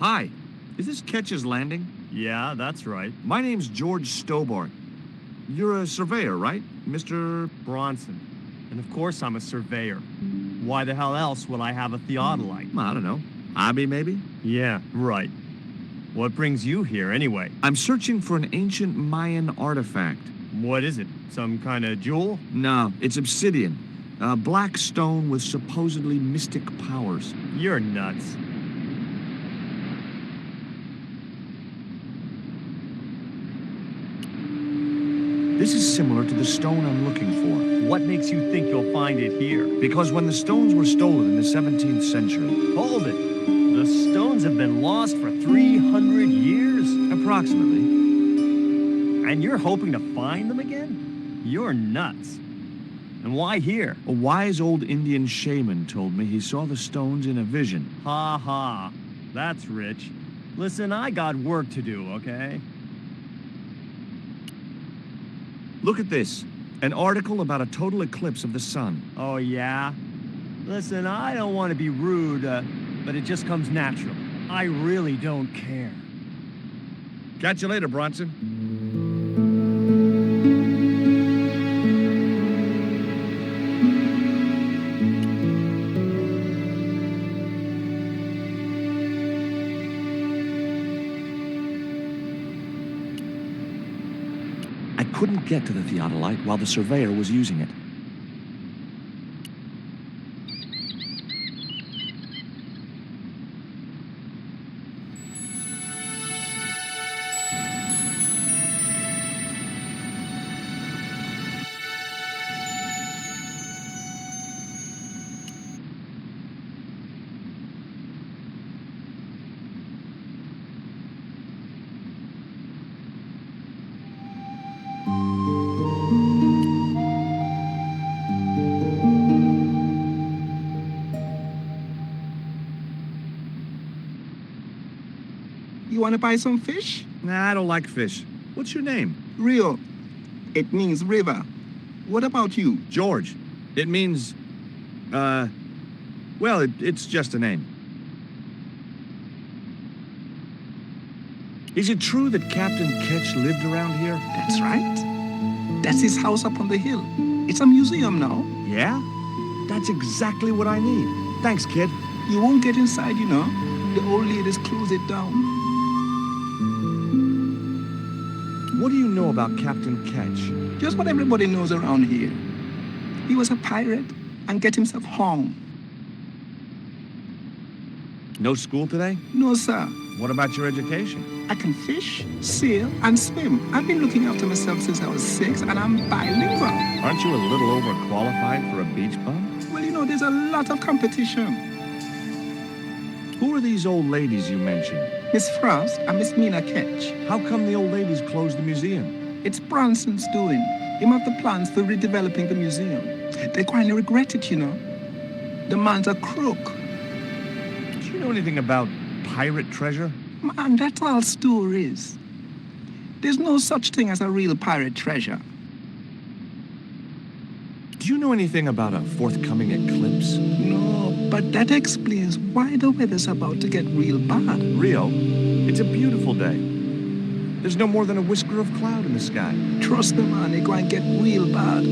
Hi, is this Ketch's Landing? Yeah, that's right. My name's George Stobart. You're a surveyor, right, Mr. Bronson. And of course I'm a surveyor. Why the hell else would I have a theodolite? I don't know. Hobby, maybe? Yeah, right. What brings you here, anyway? I'm searching for an ancient Mayan artifact. What is it? Some kind of jewel? No, it's obsidian. A black stone with supposedly mystic powers. You're nuts. This is similar to the stone I'm looking for. What makes you think you'll find it here? Because when the stones were stolen in the 17th century... Hold it. The stones have been lost for 300 years? Approximately. And you're hoping to find them again? You're nuts. And why here? A wise old Indian shaman told me he saw the stones in a vision. Ha ha. That's rich. Listen, I got work to do, okay? Look at this. An article about a total eclipse of the sun. Oh, yeah? Listen, I don't want to be rude, but it just comes natural. I really don't care. Catch you later, Bronson. I couldn't get to the theodolite while the surveyor was using it. You want to buy some fish? Nah, I don't like fish. What's your name? Rio. It means river. What about you? George. It means, well, it's just a name. Is it true that Captain Ketch lived around here? That's right. That's his house up on the hill. It's a museum now. Yeah? That's exactly what I need. Thanks, kid. You won't get inside, you know. The old ladies close it down. What do you know about Captain Ketch? Just what everybody knows around here. He was a pirate and get himself hung. No school today? No, sir. What about your education? I can fish, sail, and swim. I've been looking after myself since I was 6, and I'm bilingual. Aren't you a little overqualified for a beach bum? Well, you know, there's a lot of competition. Who are these old ladies you mentioned? Miss Frost and Miss Mina Ketch. How come the old ladies closed the museum? It's Bronson's doing. Him have the plans for redeveloping the museum. They're going to regret it, you know. The man's a crook. Do you know anything about pirate treasure? Man, that's all stories. There's no such thing as a real pirate treasure. Do you know anything about a forthcoming eclipse? No, but that explains why the weather's about to get real bad. Rio, it's a beautiful day. There's no more than a whisker of cloud in the sky. Trust me, man, it's going to get real bad.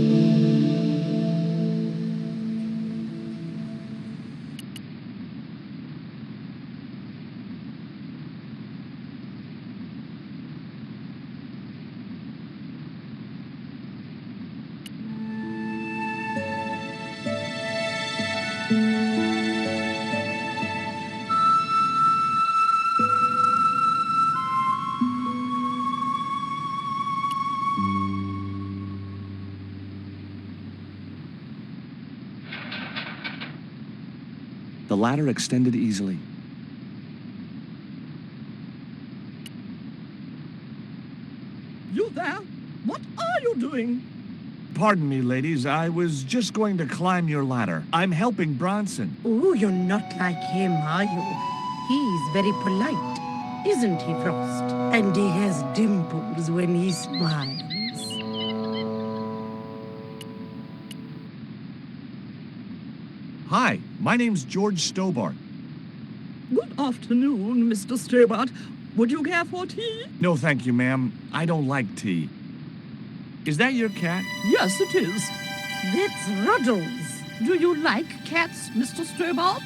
The ladder extended easily. You there? What are you doing? Pardon me, ladies. I was just going to climb your ladder. I'm helping Bronson. Oh, you're not like him, are you? He's very polite, isn't he, Frost? And he has dimples when he smiles. Hi, my name's George Stobart. Good afternoon, Mr. Stobart. Would you care for tea? No, thank you, ma'am. I don't like tea. Is that your cat? Yes, it is. That's Ruddles. Do you like cats, Mr. Stobart?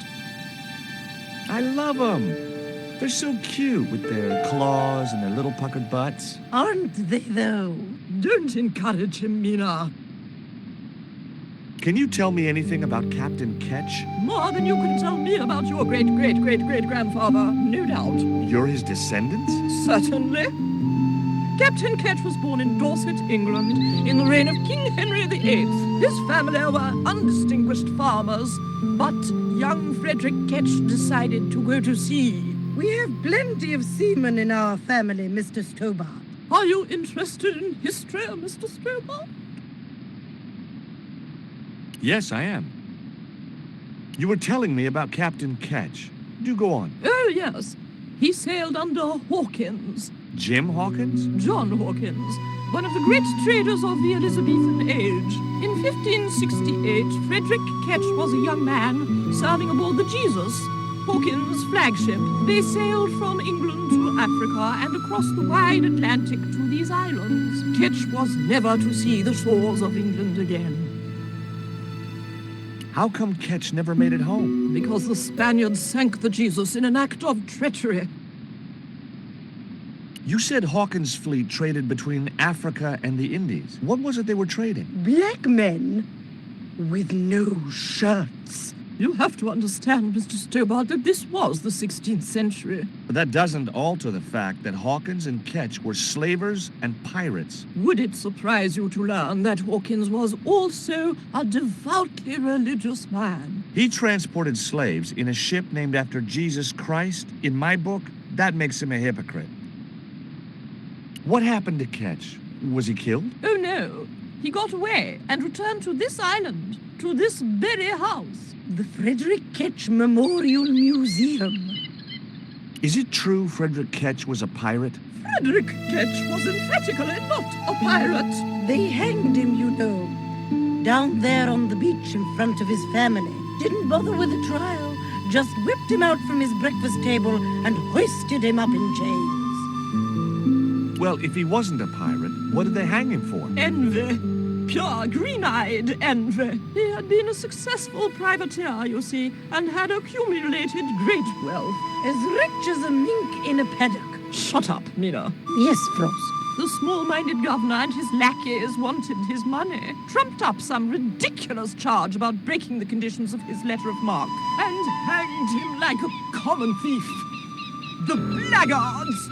I love them. They're so cute with their claws and their little puckered butts. Aren't they, though? Don't encourage him, Mina. Can you tell me anything about Captain Ketch? More than you can tell me about your great-great-great-great-grandfather, no doubt. You're his descendants? Certainly. Captain Ketch was born in Dorset, England, in the reign of King Henry VIII. His family were undistinguished farmers, but young Frederick Ketch decided to go to sea. We have plenty of seamen in our family, Mr. Stobart. Are you interested in history, Mr. Stobart? Yes, I am. You were telling me about Captain Ketch. Do go on. Oh, yes. He sailed under Hawkins, Jim Hawkins? John Hawkins, one of the great traders of the Elizabethan age. In 1568, Frederick Ketch was a young man sailing aboard the Jesus, Hawkins' flagship. They sailed from England to Africa and across the wide Atlantic to these islands. Ketch was never to see the shores of England again. How come Ketch never made it home? Because the Spaniards sank the Jesus in an act of treachery. You said Hawkins' fleet traded between Africa and the Indies. What was it they were trading? Black men with no shirts. You have to understand, Mr. Stobart, that this was the 16th century. But that doesn't alter the fact that Hawkins and Ketch were slavers and pirates. Would it surprise you to learn that Hawkins was also a devoutly religious man? He transported slaves in a ship named after Jesus Christ. In my book, that makes him a hypocrite. What happened to Ketch? Was he killed? Oh no, he got away and returned to this island, to this very house. The Frederick Ketch Memorial Museum. Is it true Frederick Ketch was a pirate? Frederick Ketch was emphatically not a pirate. They hanged him, you know, down there on the beach in front of his family. Didn't bother with a trial, just whipped him out from his breakfast table and hoisted him up in chains. Well, if he wasn't a pirate, what did they hang him for? Envy. Pure, green-eyed envy. He had been a successful privateer, you see, and had accumulated great wealth. As rich as a mink in a paddock. Shut up, Mina. Yes, Frost. The small-minded governor and his lackeys wanted his money, trumped up some ridiculous charge about breaking the conditions of his letter of marque, and hanged him like a common thief. The blackguards!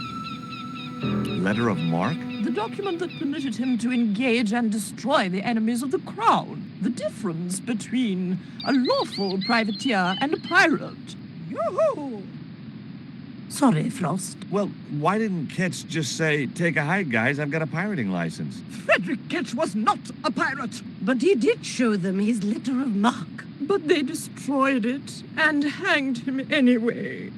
Letter of marque? The document that permitted him to engage and destroy the enemies of the crown. The difference between a lawful privateer and a pirate. Yoo-hoo! Sorry, Frost. Well, why didn't Ketch just say, take a hike, guys, I've got a pirating license? Frederick Ketch was not a pirate. But he did show them his letter of marque. But they destroyed it and hanged him anyway.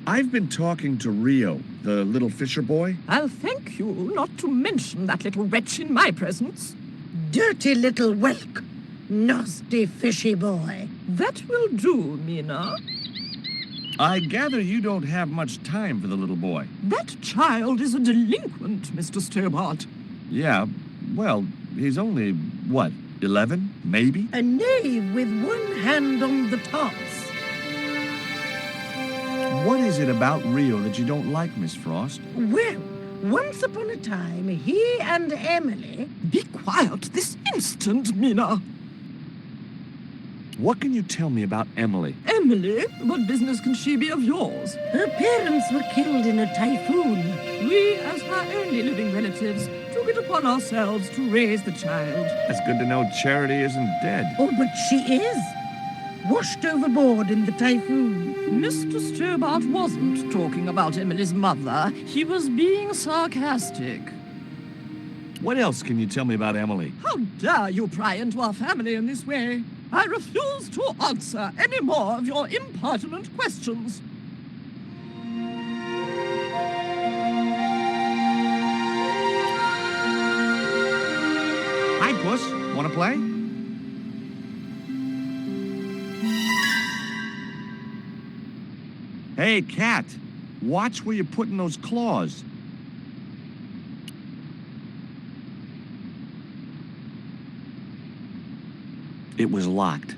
I've been talking to Rio, the little fisher boy. I'll thank you not to mention that little wretch in my presence. Dirty little whelk. Nasty fishy boy. That will do, Mina. I gather you don't have much time for the little boy. That child is a delinquent, Mr. Stobart. Yeah, well, he's only, what, 11, maybe? A knave with one hand on the tops. What is it about Rio that you don't like, Miss Frost? Well, once upon a time, he and Emily... Be quiet this instant, Mina. What can you tell me about Emily? Emily? What business can she be of yours? Her parents were killed in a typhoon. We, as her only living relatives, took it upon ourselves to raise the child. It's good to know Charity isn't dead. Oh, but she is. Washed overboard in the typhoon. Mr. Stobart wasn't talking about Emily's mother. He was being sarcastic. What else can you tell me about Emily? How dare you pry into our family in this way? I refuse to answer any more of your impertinent questions. Hi, Puss. Want to play? Hey, cat, watch where you're putting those claws. It was locked.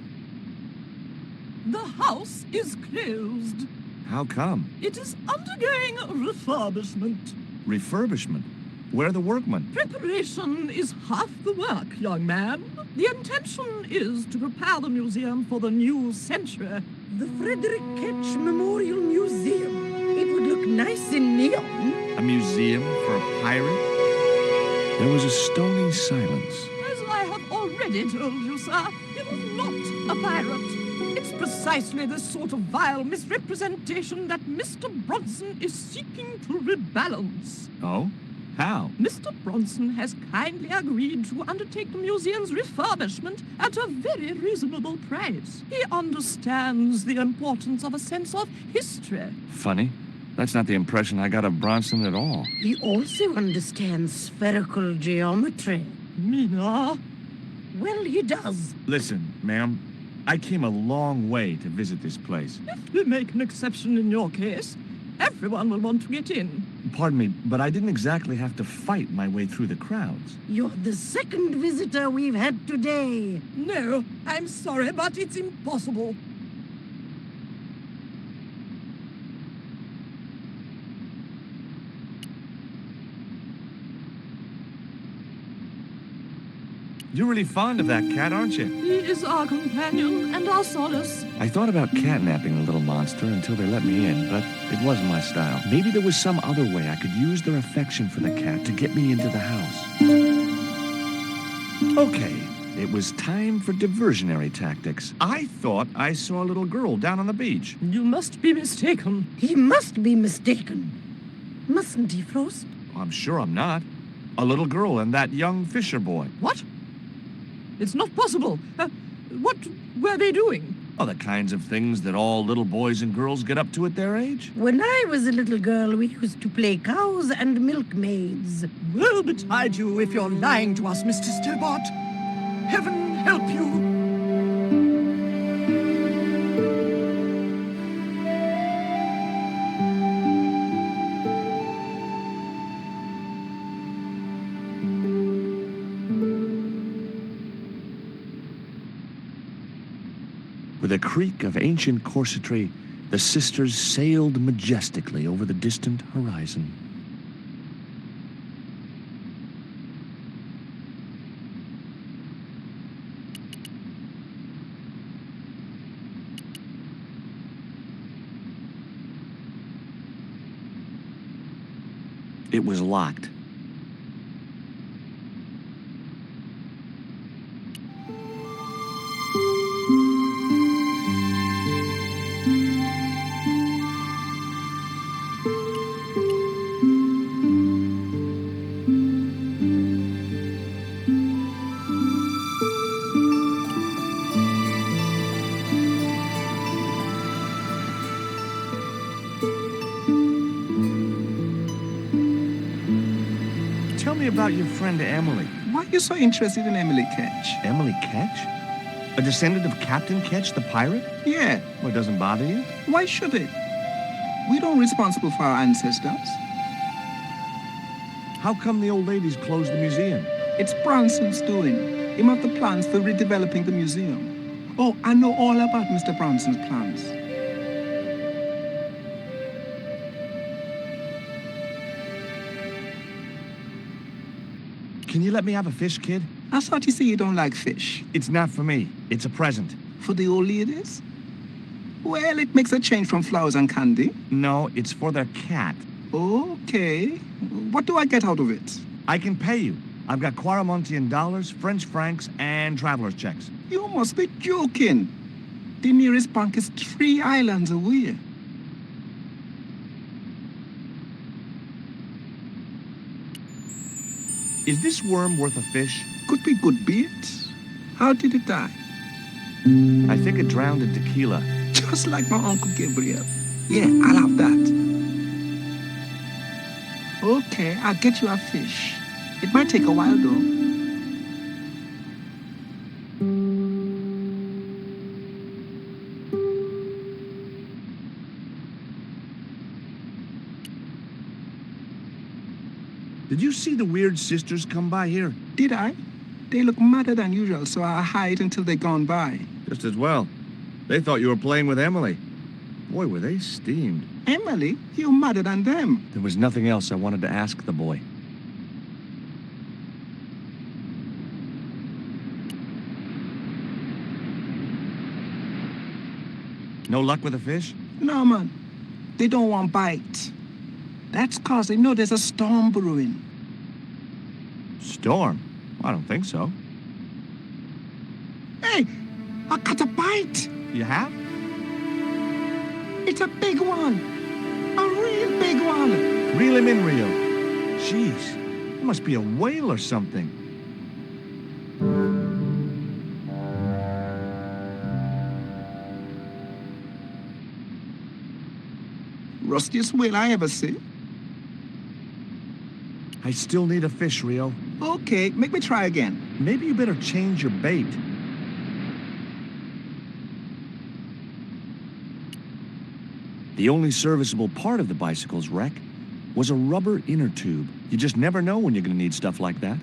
The house is closed. How come? It is undergoing refurbishment. Refurbishment? Where are the workmen? Preparation is half the work, young man. The intention is to prepare the museum for the new century. The Frederick Ketch Memorial Museum. It would look nice in neon. A museum for a pirate? There was a stony silence. As I have already told you, sir, he was not a pirate. It's precisely this sort of vile misrepresentation that Mr. Bronson is seeking to rebalance. Oh? How? Mr. Bronson has kindly agreed to undertake the museum's refurbishment at a very reasonable price. He understands the importance of a sense of history. Funny. That's not the impression I got of Bronson at all. He also understands spherical geometry. Mina? Well, he does. Listen, ma'am, I came a long way to visit this place. If we make an exception in your case, everyone will want to get in. Pardon me, but I didn't exactly have to fight my way through the crowds. You're the second visitor we've had today. No, I'm sorry, but it's impossible. You're really fond of that cat, aren't you? He is our companion and our solace. I thought about catnapping the little monster until they let me in, but it wasn't my style. Maybe there was some other way I could use their affection for the cat to get me into the house. Okay, it was time for diversionary tactics. I thought I saw a little girl down on the beach. You must be mistaken. He must be mistaken. Mustn't he, Frost? I'm sure I'm not. A little girl and that young fisher boy. What? It's not possible. What were they doing? Oh, the kinds of things that all little boys and girls get up to at their age. When I was a little girl, we used to play cows and milkmaids. Woe betide you if you're lying to us, Mr. Stobart. Heaven help you. With a creak of ancient corsetry, the sisters sailed majestically over the distant horizon. It was locked. Tell me about your friend Emily. Why are you so interested in Emily Ketch? Emily Ketch? A descendant of Captain Ketch, the pirate? Yeah, Well, it doesn't bother you? why should it? We don't responsible for our ancestors. How come the old ladies closed the museum? It's Bronson's doing. Him have the plans for redeveloping the museum. Oh, I know all about Mr. Bronson's plans. Can you let me have a fish, kid? I thought you say you don't like fish. It's not for me. It's a present. For the old ladies? Well, it makes a change from flowers and candy. No, it's for their cat. Okay. What do I get out of it? I can pay you. I've got Quaramontian dollars, French francs, and traveler's checks. You must be joking. The nearest bank is 3 islands away. Is this worm worth a fish? Could be good bait. How did it die? I think it drowned in tequila. Just like my Uncle Gabriel. Yeah, I'll have that. Okay, I'll get you a fish. It might take a while though. Did you see the weird sisters come by here? Did I? They look madder than usual, so I hide until they're gone by. Just as well. They thought you were playing with Emily. Boy, were they steamed. Emily? You're madder than them. There was nothing else I wanted to ask the boy. No luck with the fish? No, man. They don't want bite. That's 'cause they know there's a storm brewing. Storm? I don't think so. Hey, I caught a bite. You have? It's a big one. A real big one. Reel him in, Rio. Jeez, it must be a whale or something. Rustiest whale I ever see. I still need a fish, Rio. Okay, make me try again. Maybe you better change your bait. The only serviceable part of the bicycle's wreck was a rubber inner tube. You just never know when you're going to need stuff like that.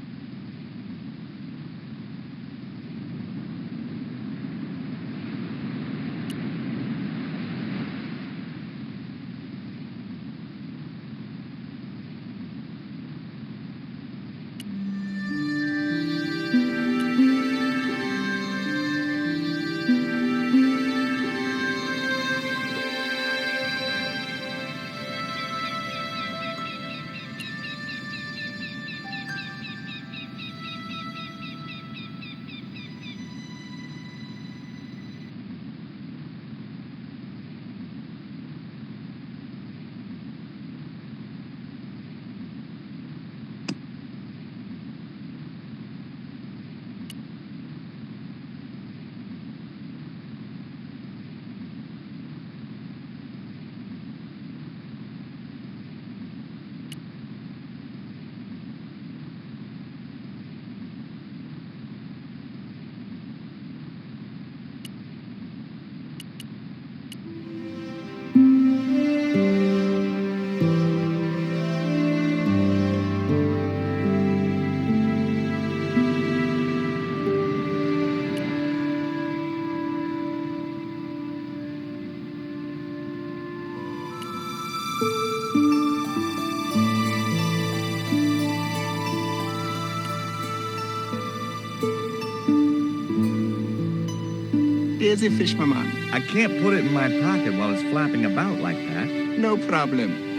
Here's a fish, my man. I can't put it in my pocket while it's flapping about like that. No problem.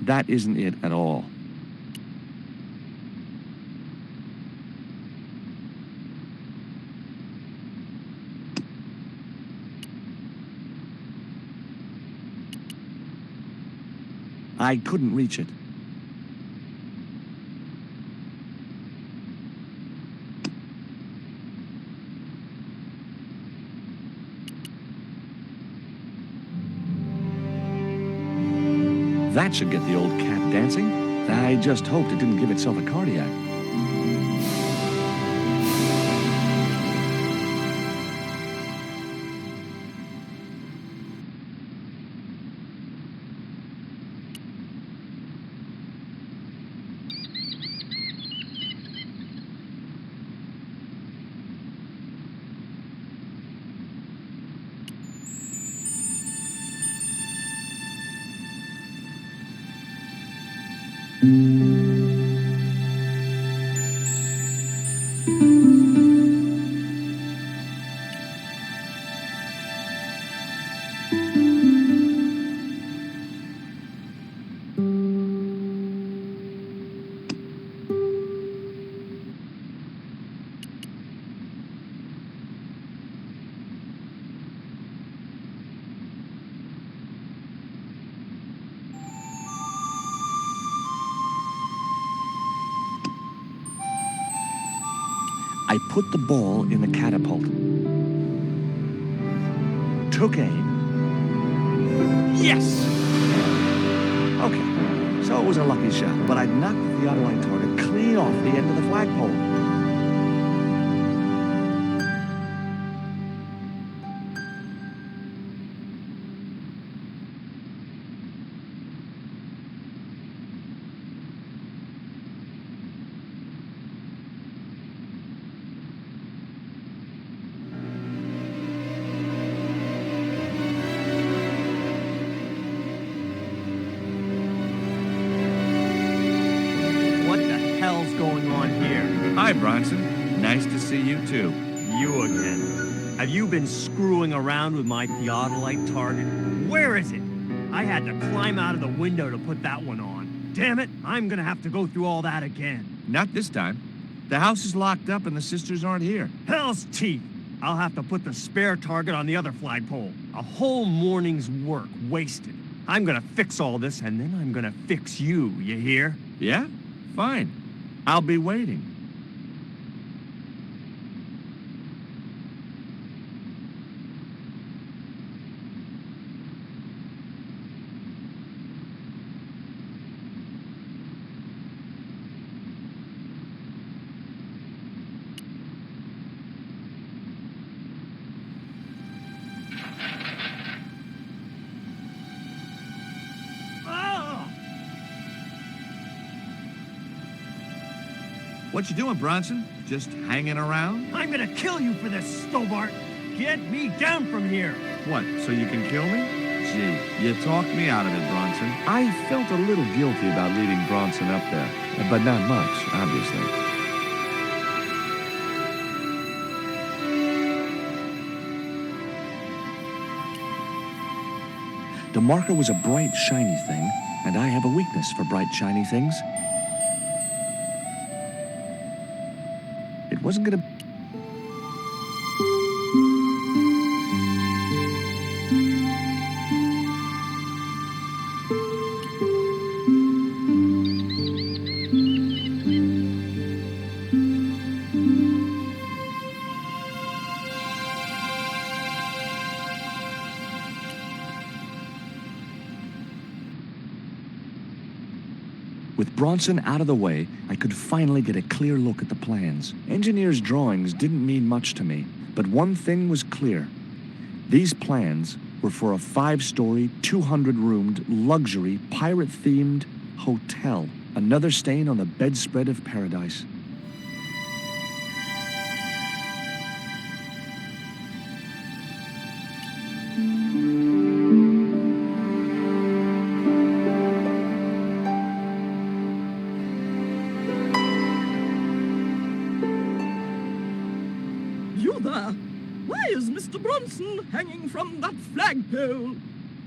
That isn't it at all. I couldn't reach it. That should get the old cat dancing. I just hoped it didn't give itself a cardiac. I put the ball in the catapult. Took aim. Yes! Okay, so it was a lucky shot, but I'd knocked the theodolite target clean off the end of the flagpole. Hi, Bronson. Nice to see you, too. You again. Have you been screwing around with my theodolite target? Where is it? I had to climb out of the window to put that one on. Damn it, I'm gonna have to go through all that again. Not this time. The house is locked up and the sisters aren't here. Hell's teeth. I'll have to put the spare target on the other flagpole. A whole morning's work wasted. I'm gonna fix all this and then I'm gonna fix you, you hear? Yeah? Fine. I'll be waiting. What you doing, Bronson? Just hanging around? I'm gonna kill you for this, Stobart! Get me down from here! What, so you can kill me? Gee, you talked me out of it, Bronson. I felt a little guilty about leaving Bronson up there, but not much, obviously. The marker was a bright, shiny thing, and I have a weakness for bright, shiny things. It wasn't gonna... With Bronson out of the way, I could finally get a clear look at the plans. Engineers' drawings didn't mean much to me, but one thing was clear. These plans were for a 5-story, 200-roomed, luxury, pirate-themed hotel. Another stain on the bedspread of paradise. Bronson hanging from that flagpole.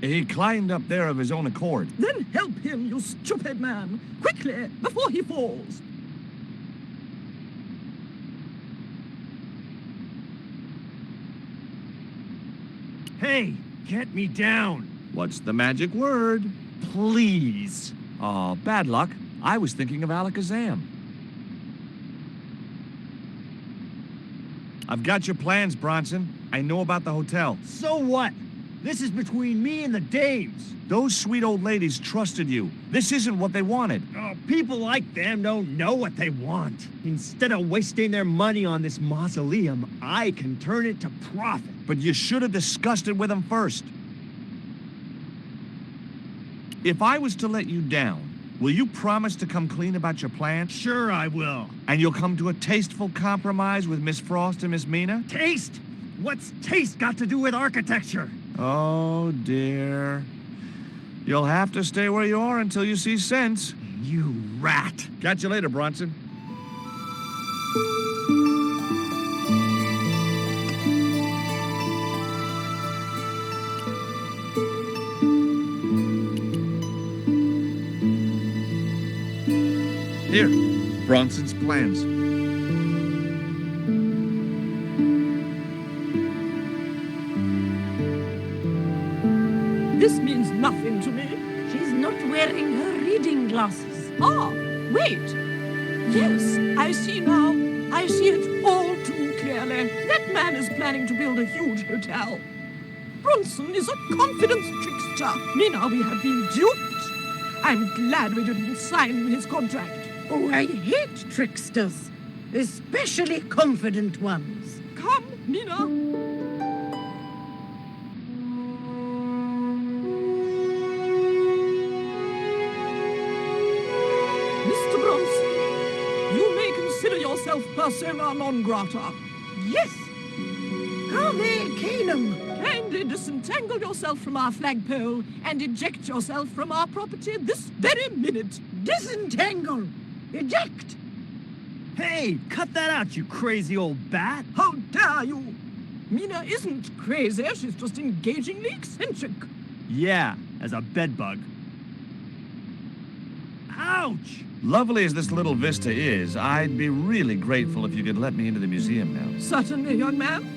He climbed up there of his own accord. Then help him, you stupid man. Quickly, before he falls. Hey, get me down. What's the magic word? Please. Oh, bad luck. I was thinking of Alakazam. I've got your plans, Bronson. I know about the hotel. So what? This is between me and the Daves. Those sweet old ladies trusted you. This isn't what they wanted. Oh, people like them don't know what they want. Instead of wasting their money on this mausoleum, I can turn it to profit. But you should have discussed it with them first. If I was to let you down, will you promise to come clean about your plan? Sure I will. And you'll come to a tasteful compromise with Miss Frost and Miss Mina? Taste? What's taste got to do with architecture? Oh, dear. You'll have to stay where you are until you see sense. You rat. Catch you later, Bronson. Here, Bronson's plans. This means nothing to me. She's not wearing her reading glasses. Ah, wait. Yes, I see now. I see it all too clearly. That man is planning to build a huge hotel. Bronson is a confidence trickster. Mina, we have been duped. I'm glad we didn't sign his contract. Oh, I hate tricksters, especially confident ones. Come, Mina. Mr. Bronson, you may consider yourself persona non grata. Yes. Cave Canum. Kindly disentangle yourself from our flagpole and eject yourself from our property this very minute. Disentangle. Eject. Hey, cut that out, you crazy old bat. How dare you? Mina isn't crazy, she's just engagingly eccentric. Yeah, as a bedbug. Ouch! Lovely as this little vista is, I'd be really grateful if you could let me into the museum now. Certainly, young man.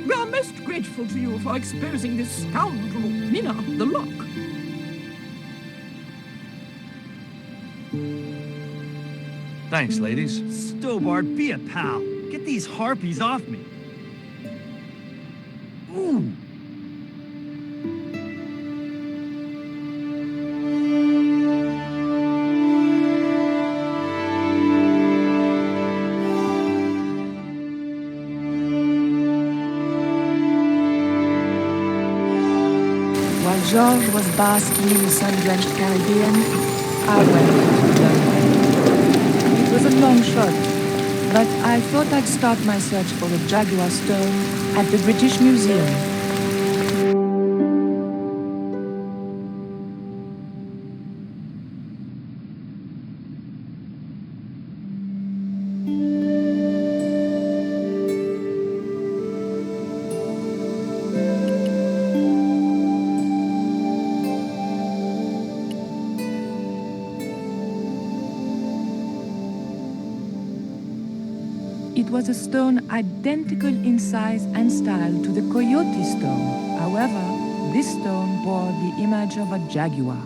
We are most grateful to you for exposing this scoundrel, Mina, the lock. Thanks, ladies. Stobart, be a pal. Get these harpies off me. Ooh. While George was basking in the sun-drenched Caribbean, I went to London. It was a long shot, but I thought I'd start my search for the Jaguar stone at the British Museum. It was a stone identical in size and style to the Coyote stone. However, this stone bore the image of a jaguar.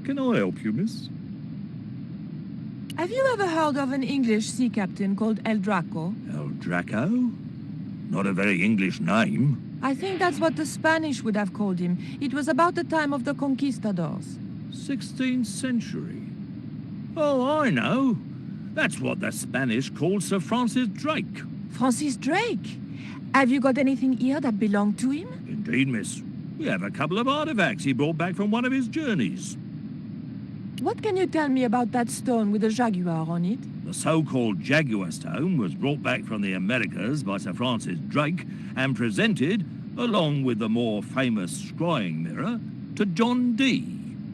Can I help you, miss? Have you ever heard of an English sea captain called El Draco? El Draco? Not a very English name. I think that's what the Spanish would have called him. It was about the time of the conquistadors. 16th century. Oh, I know. That's what the Spanish called Sir Francis Drake. Francis Drake? Have you got anything here that belonged to him? Indeed, miss. We have a couple of artifacts he brought back from one of his journeys. What can you tell me about that stone with a jaguar on it? The so-called Jaguar stone was brought back from the Americas by Sir Francis Drake and presented, along with the more famous scrying mirror, to John Dee.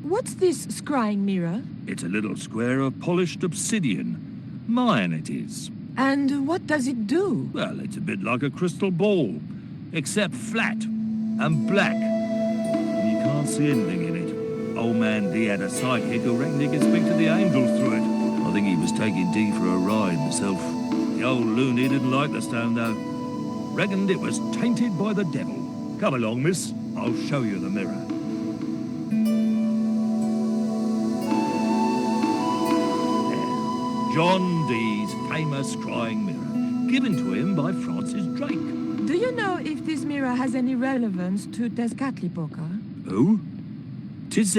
What's this scrying mirror? It's a little square of polished obsidian. Mine it is. And what does it do? Well, it's a bit like a crystal ball, except flat and black. You can't see anything in it. Old man Dee had a psychic who reckoned he could speak to the angels through it. I think he was taking Dee for a ride himself. The old loony didn't like the stone, though. Reckoned it was tainted by the devil. Come along, miss. I'll show you the mirror. There. John Dee's famous scrying mirror, given to him by Francis Drake. Do you know if this mirror has any relevance to Tezcatlipoca? Who? Tis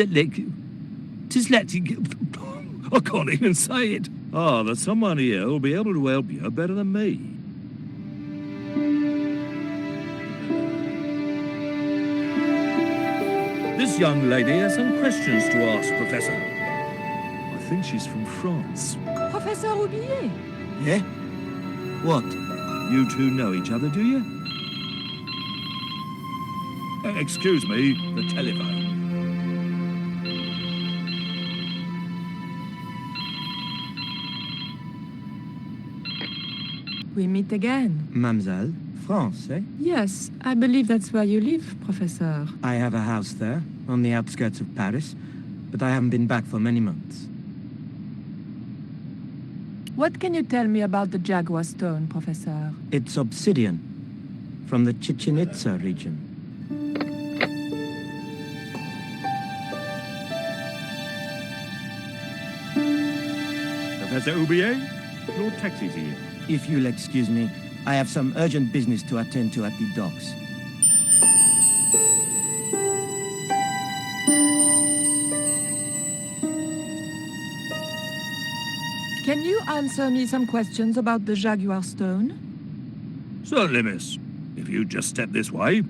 I can't even say it. Ah, there's someone here who'll be able to help you better than me. This young lady has some questions to ask, Professor. I think she's from France. Professor Roubillier? Yeah? What? You two know each other, do you? Excuse me, the telephone. We meet again. Mademoiselle, France, eh? Yes, I believe that's where you live, Professor. I have a house there, on the outskirts of Paris, but I haven't been back for many months. What can you tell me about the Jaguar stone, Professor? It's obsidian. from the Chichen Itza region. Professor Oubier, your taxi's here. If you'll excuse me, I have some urgent business to attend to at the docks. Can you answer me some questions about the Jaguar stone? Certainly, miss. If you just step this way.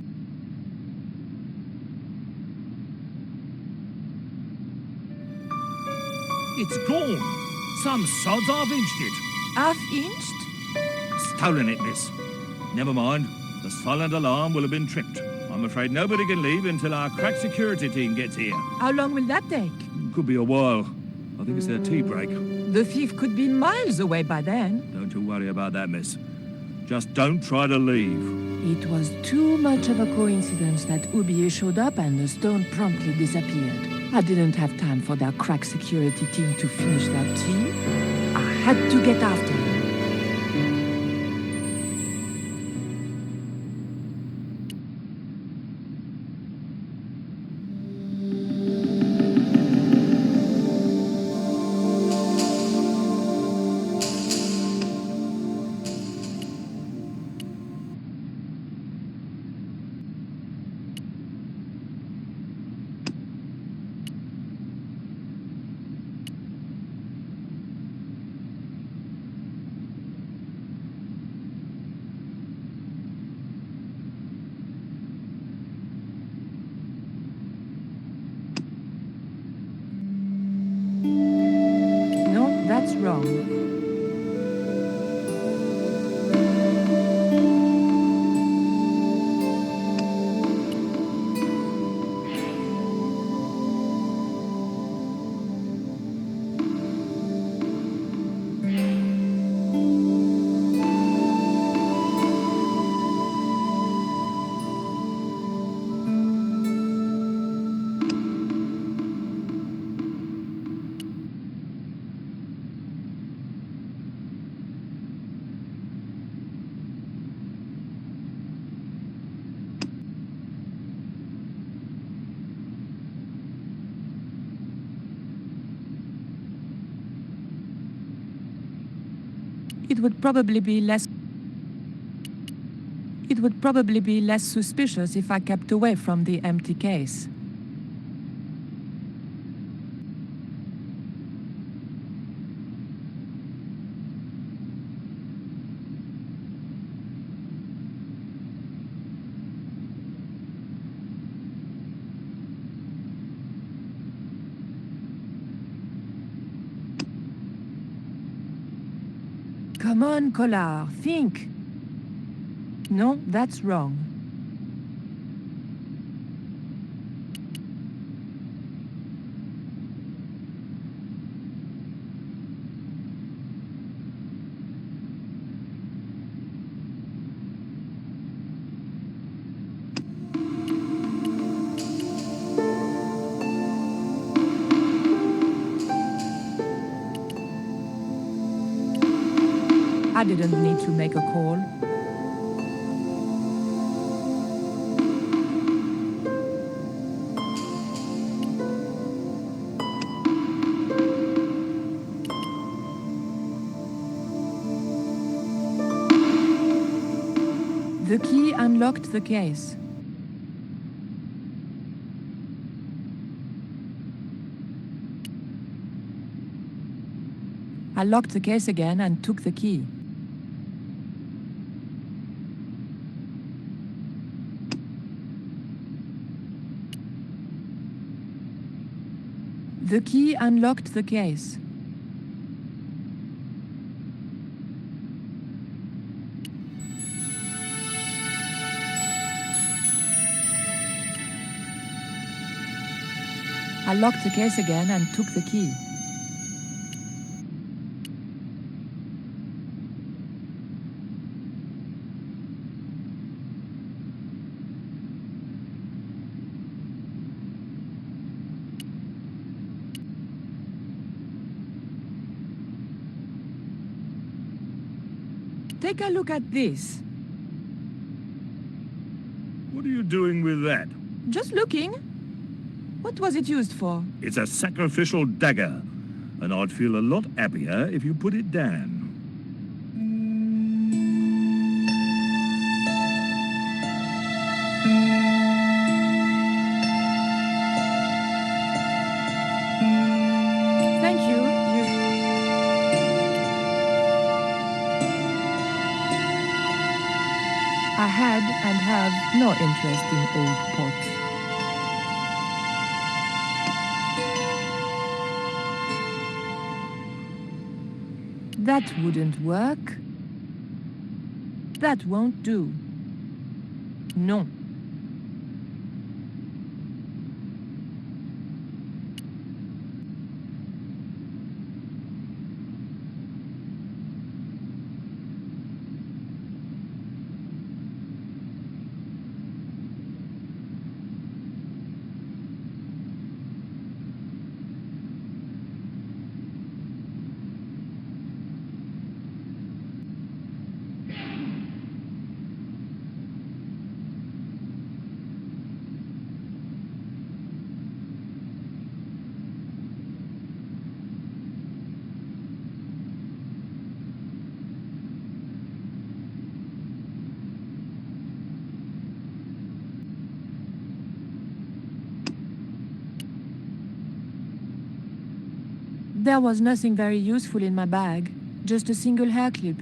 It's gone. Some sods half-inched it. Half-inched? Stolen it, miss. Never mind. The silent alarm will have been tripped. I'm afraid nobody can leave until our crack security team gets here. How long will that take? Could be a while. I think it's their tea break. The thief could be miles away by then. Don't you worry about that, miss. Just don't try to leave. It was too much of a coincidence that Oubier showed up and the stone promptly disappeared. I didn't have time for their crack security team to finish their tea. I had to get after him. No, that's wrong. It would probably be less suspicious if I kept away from the empty case. Come on, Collard, think. No, that's wrong. I didn't need to make a call. The key unlocked the case. I locked the case again and took the key. The key unlocked the case. I locked the case again and took the key. Take a look at this. What are you doing with that? Just looking. What was it used for? It's a sacrificial dagger, and I'd feel a lot happier if you put it down. Thank you. I had and have no interest in old pots. That wouldn't work. That won't do. Non. There was nothing very useful in my bag, just a single hair clip.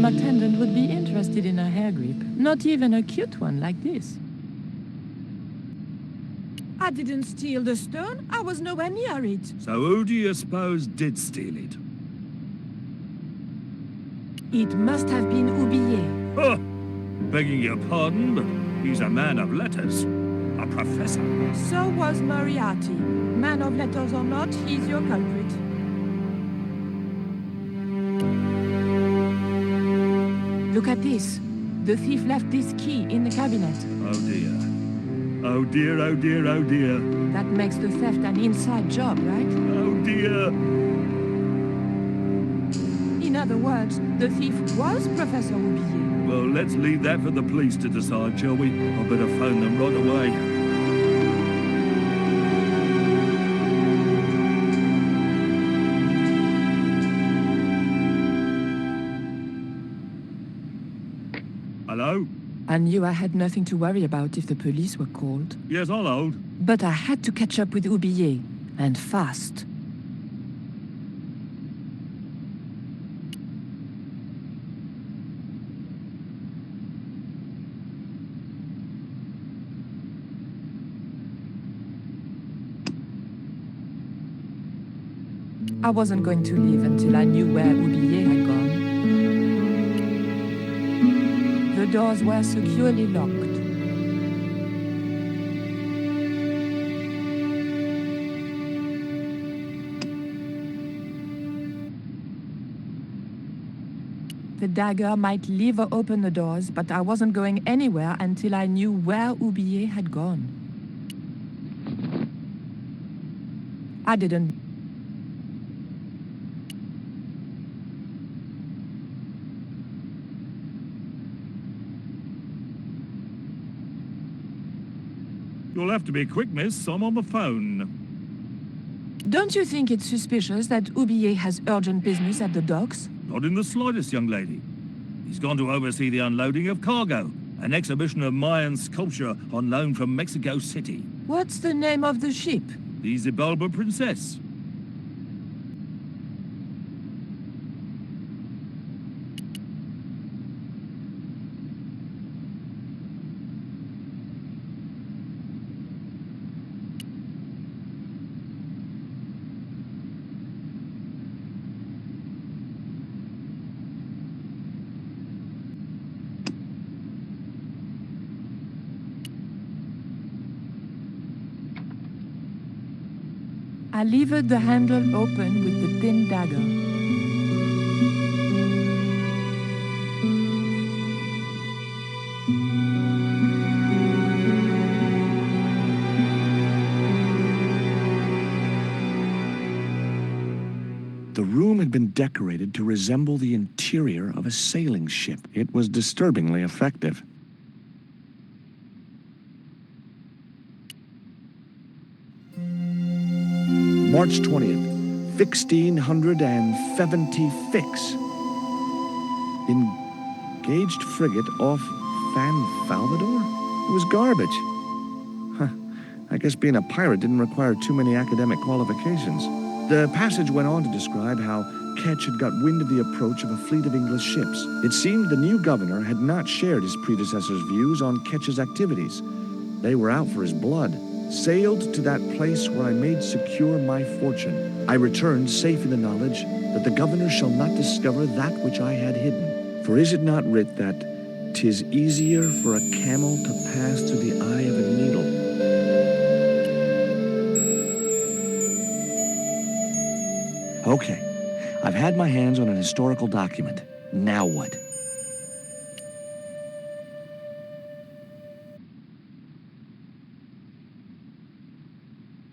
Attendant would be interested in a hair grip. Not even a cute one like this. I didn't steal the stone. I was nowhere near it. So who do you suppose did steal it? It must have been Oublié. Oh, begging your pardon, but he's a man of letters. A professor. So was Moriarty. Man of letters or not, he's your culprit. Look at this. The thief left this key in the cabinet. Oh dear. Oh dear, oh dear, oh dear. That makes the theft an inside job, right? Oh dear. In other words, the thief was Professor Oublié. Well, let's leave that for the police to decide, shall we? I better phone them right away. Hello? I knew I had nothing to worry about if the police were called. Yes, I'll hold. But I had to catch up with Oublié, and fast. I wasn't going to leave until I knew where Oublié had gone. The doors were securely locked. The dagger might leave or open the doors, but I wasn't going anywhere until I knew where Oublié had gone. I didn't. You'll have to be quick, miss. I'm on the phone. Don't you think it's suspicious that Oublié has urgent business at the docks? Not in the slightest, young lady. He's gone to oversee the unloading of cargo, an exhibition of Mayan sculpture on loan from Mexico City. What's the name of the ship? The Xibalba Princess. I levered the handle open with the thin dagger. The room had been decorated to resemble the interior of a sailing ship. It was disturbingly effective. March 20th, 1676. Engaged frigate off Fan Falvador? It was garbage. Huh. I guess being a pirate didn't require too many academic qualifications. The passage went on to describe how Ketch had got wind of the approach of a fleet of English ships. It seemed the new governor had not shared his predecessor's views on Ketch's activities. They were out for his blood. Sailed to that place where I made secure my fortune. I returned safe in the knowledge that the governor shall not discover that which I had hidden. For is it not writ that 'tis easier for a camel to pass through the eye of a needle? Okay, I've had my hands on an historical document. Now what?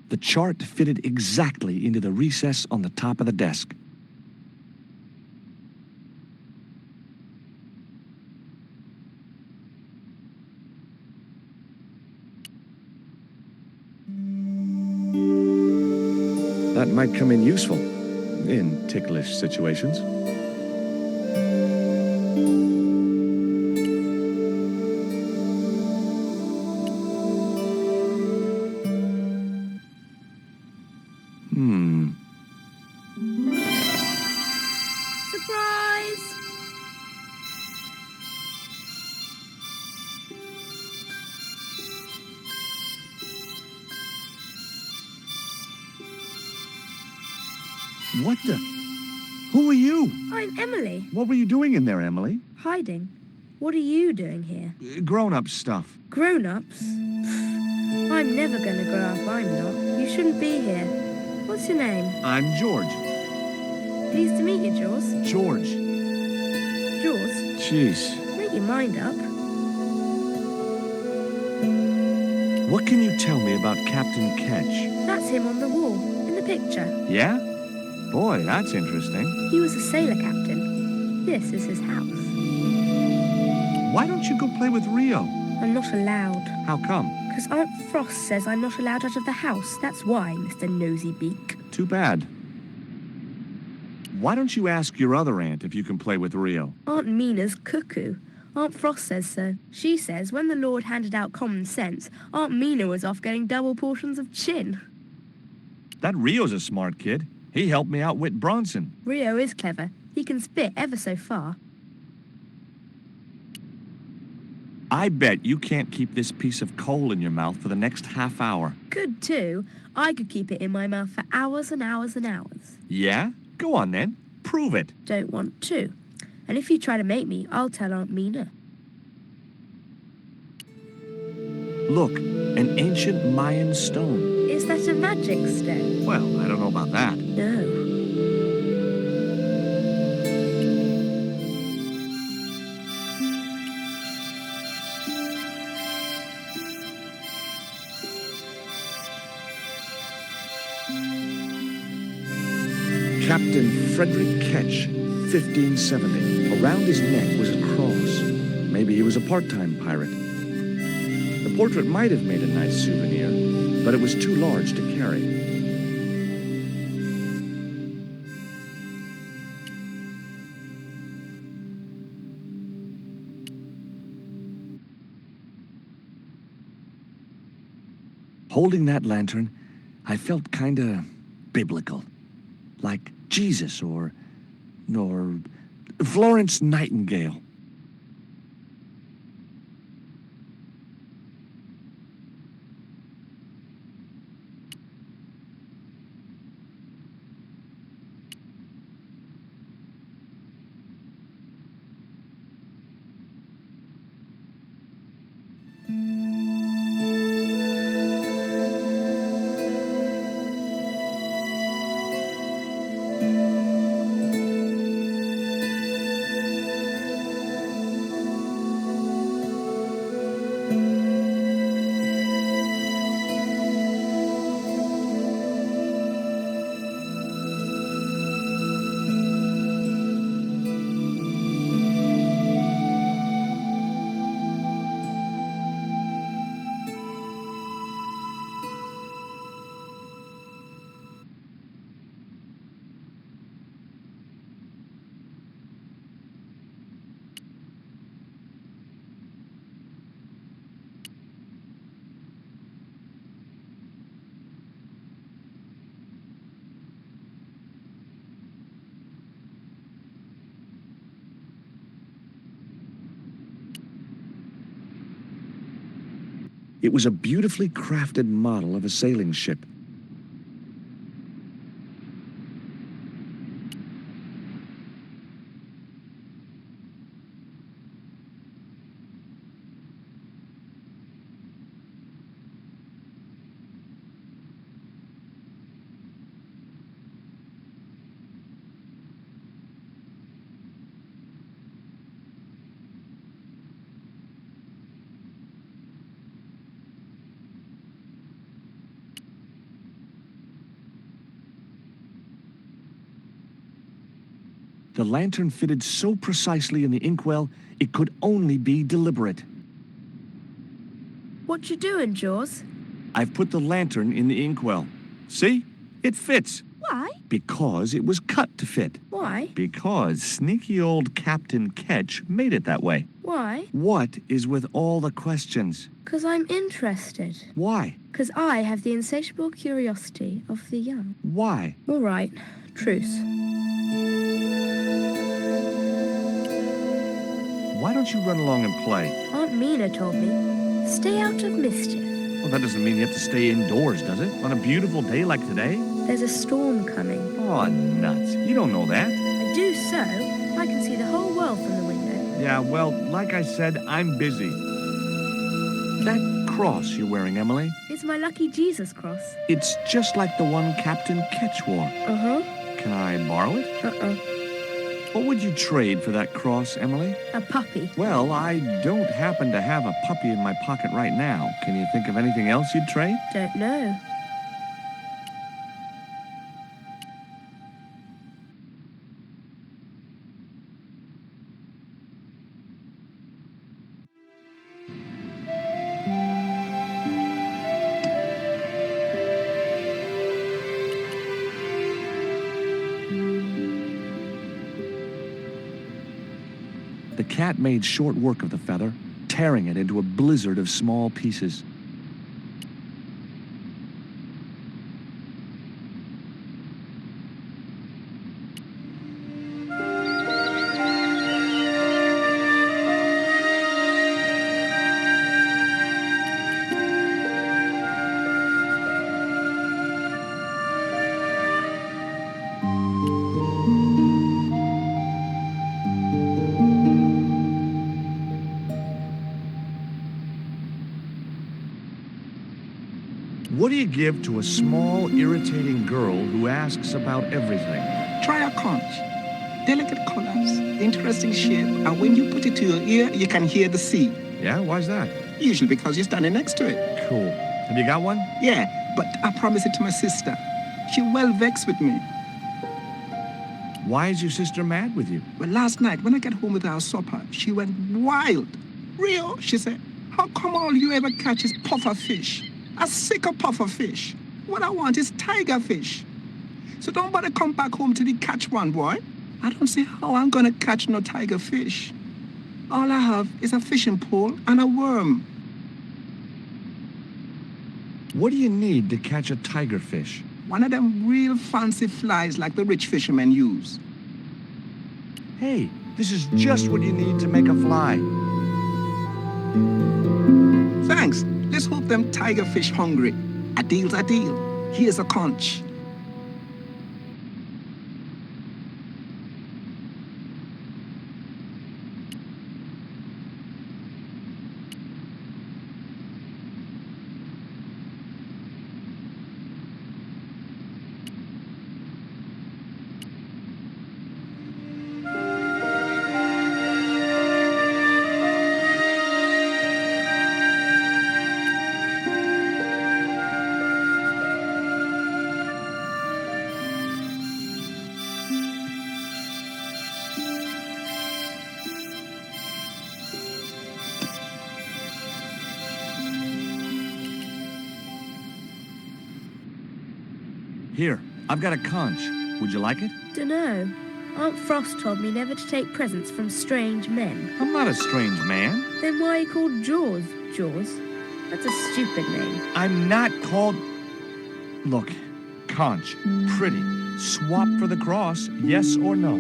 The chart fitted exactly into the recess on the top of the desk. That might come in useful in ticklish situations. Surprise! What the? Who are you? I'm Emily. What were you doing in there, Emily? Hiding. What are you doing here? Grown-up stuff. Grown-ups? I'm never gonna grow up, I'm not. You shouldn't be here. What's your name? I'm George. Pleased to meet you, Jaws. George. Jaws, Jeez. make your mind up. What can you tell me about Captain Ketch? That's him on the wall, in the picture. Yeah? Boy, that's interesting. He was a sailor captain. This is his house. Why don't you go play with Rio? I'm not allowed. How come? Because Aunt Frost says I'm not allowed out of the house. That's why, Mr. Nosy Beak. Too bad. Why don't you ask your other aunt if you can play with Rio? Aunt Mina's cuckoo. Aunt Frost says so. She says when the Lord handed out common sense, Aunt Mina was off getting double portions of chin. That Rio's a smart kid. He helped me outwit Bronson. Rio is clever. He can spit ever so far. I bet you can't keep this piece of coal in your mouth for the next half hour. Could too. I could keep it in my mouth for hours and hours and hours. Yeah? Go on then. Prove it. Don't want to. And if you try to make me, I'll tell Aunt Mina. Look, an ancient Mayan stone. Is that a magic stone? Well, I don't know about that. No. Captain Frederick Ketch, 1570. Around his neck was a cross. Maybe he was a part-time pirate. The portrait might have made a nice souvenir, but it was too large to carry. Holding that lantern, I felt kinda biblical. Like Jesus or Florence Nightingale. It was a beautifully crafted model of a sailing ship. The lantern fitted so precisely in the inkwell, it could only be deliberate. What you doing, Jaws? I've put the lantern in the inkwell. See? It fits. Why? Because it was cut to fit. Why? Because sneaky old Captain Ketch made it that way. Why? What is with all the questions? 'Cause I'm interested. Why? 'Cause I have the insatiable curiosity of the young. Why? All right. Truce. Why don't you run along and play? Aunt Mina told me, stay out of mischief. Well, that doesn't mean you have to stay indoors, does it? On a beautiful day like today? There's a storm coming. Oh, nuts. You don't know that. I do so. I can see the whole world from the window. Yeah, well, like I said, I'm busy. That cross you're wearing, Emily, It's my lucky Jesus cross. it's just like the one Captain Ketch wore. Uh-huh. Can I borrow it? Uh-uh. What would you trade for that cross, Emily? A puppy. Well, I don't happen to have a puppy in my pocket right now. Can you think of anything else you'd trade? Don't know. The cat made short work of the feather, tearing it into a blizzard of small pieces. What do you give to a small, irritating girl who asks about everything? Try a conch. Delicate colors, interesting shape, and when you put it to your ear, you can hear the sea. Yeah, why's that? Usually because you're standing next to it. Cool. Have you got one? Yeah, but I promised it to my sister. She well vexed with me. Why is your sister mad with you? Well, last night, when I got home with our supper, she went wild. Rio, she said, how come all you ever catch is puffer fish? A sicker puffer fish. What I want is tiger fish. So don't bother come back home till you catch one, boy. I don't see how I'm gonna catch no tiger fish. All I have is a fishing pole and a worm. What do you need to catch a tiger fish? One of them real fancy flies like the rich fishermen use. Hey, this is just what you need to make a fly. Thanks. Let's hope them tiger fish hungry. A deal's a deal. Here's a conch. Here, I've got a conch. Would you like it? Dunno. Aunt Frost told me never to take presents from strange men. I'm not a strange man. Then why are you called Jaws, Jaws? That's a stupid name. I'm not called... Look, conch, pretty. Swap for the cross, yes or no?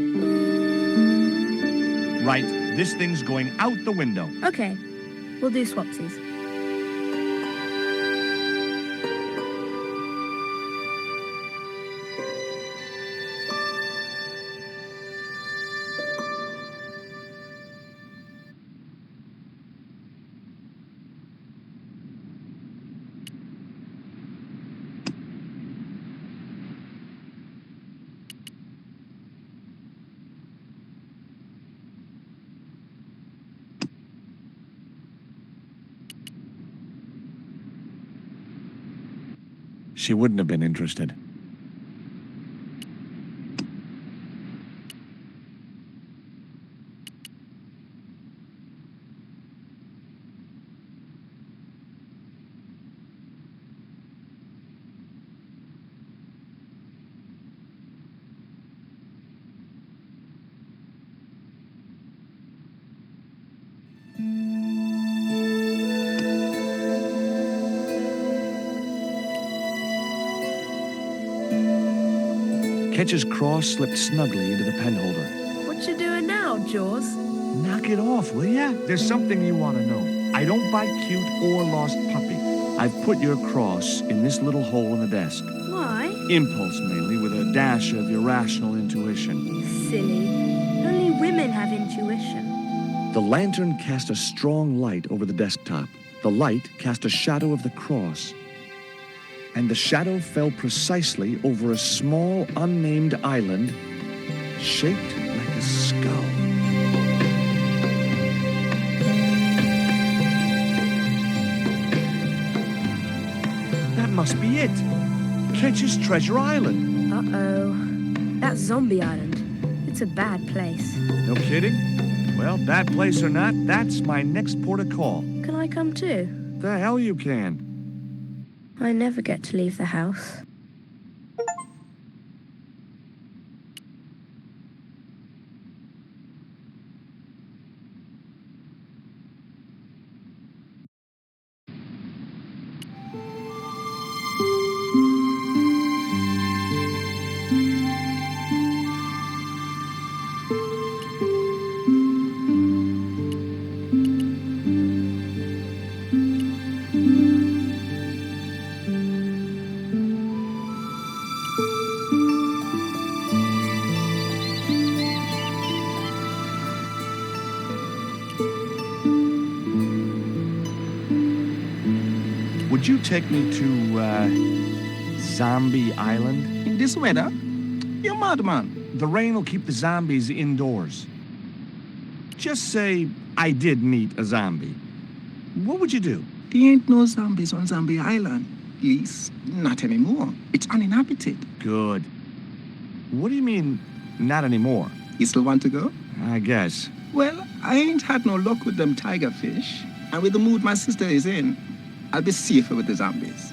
Right, this thing's going out the window. Okay, we'll do swapsies. She wouldn't have been interested. Ketch's cross slipped snugly into the penholder. What you doing now, Jaws? Knock it off, will ya? There's something you want to know. I don't buy cute or lost puppy. I've put your cross in this little hole in the desk. Why? Impulse, mainly, with a dash of irrational intuition. Silly. Only women have intuition. The lantern cast a strong light over the desktop. The light cast a shadow of the cross. And the shadow fell precisely over a small, unnamed island shaped like a skull. That must be it. Ketch's Treasure Island. Uh-oh. That's Zombie Island. It's a bad place. No kidding? Well, bad place or not, that's my next port of call. Can I come too? The hell you can. I never get to leave the house. Would you take me to, Zombie Island? In this weather? You're mad, man. The rain will keep the zombies indoors. Just say I did meet a zombie. What would you do? There ain't no zombies on Zombie Island. At least, not anymore. It's uninhabited. Good. What do you mean, not anymore? You still want to go? I guess. Well, I ain't had no luck with them tiger fish. And with the mood my sister is in, I'll be safer with the zombies.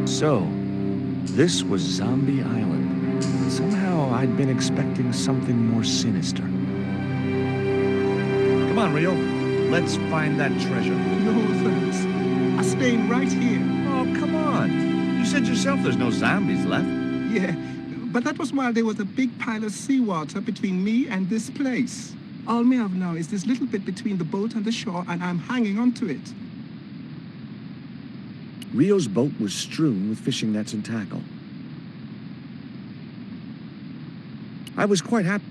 So, this was Zombie Island. Somehow I'd been expecting something more sinister. Come on, Rio. Let's find that treasure. No thanks. I'm staying right here. Oh, come on. You said yourself there's no zombies left. Yeah, but that was while there was a big pile of seawater between me and this place. All me have now is this little bit between the boat and the shore, and I'm hanging on to it. Rio's boat was strewn with fishing nets and tackle. I was quite happy.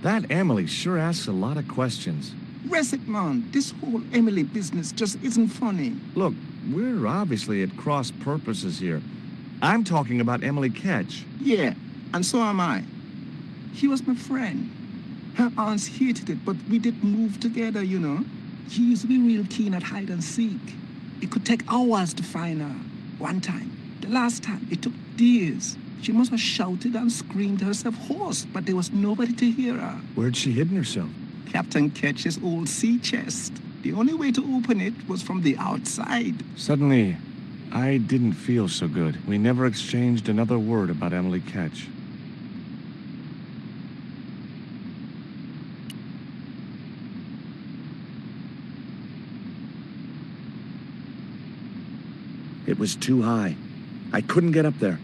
That Emily sure asks a lot of questions. Rest man, this whole Emily business just isn't funny. Look, we're obviously at cross purposes here. I'm talking about Emily Ketch. Yeah, and so am I. He was my friend. Her aunts hated it, but we did move together, you know. She used to be real keen at hide and seek. It could take hours to find her. One time, the last time, it took days. She must have shouted and screamed herself hoarse, but there was nobody to hear her. Where'd she hidden herself? Captain Ketch's old sea chest. The only way to open it was from the outside. Suddenly, I didn't feel so good. We never exchanged another word about Emily Ketch. It was too high. I couldn't get up there.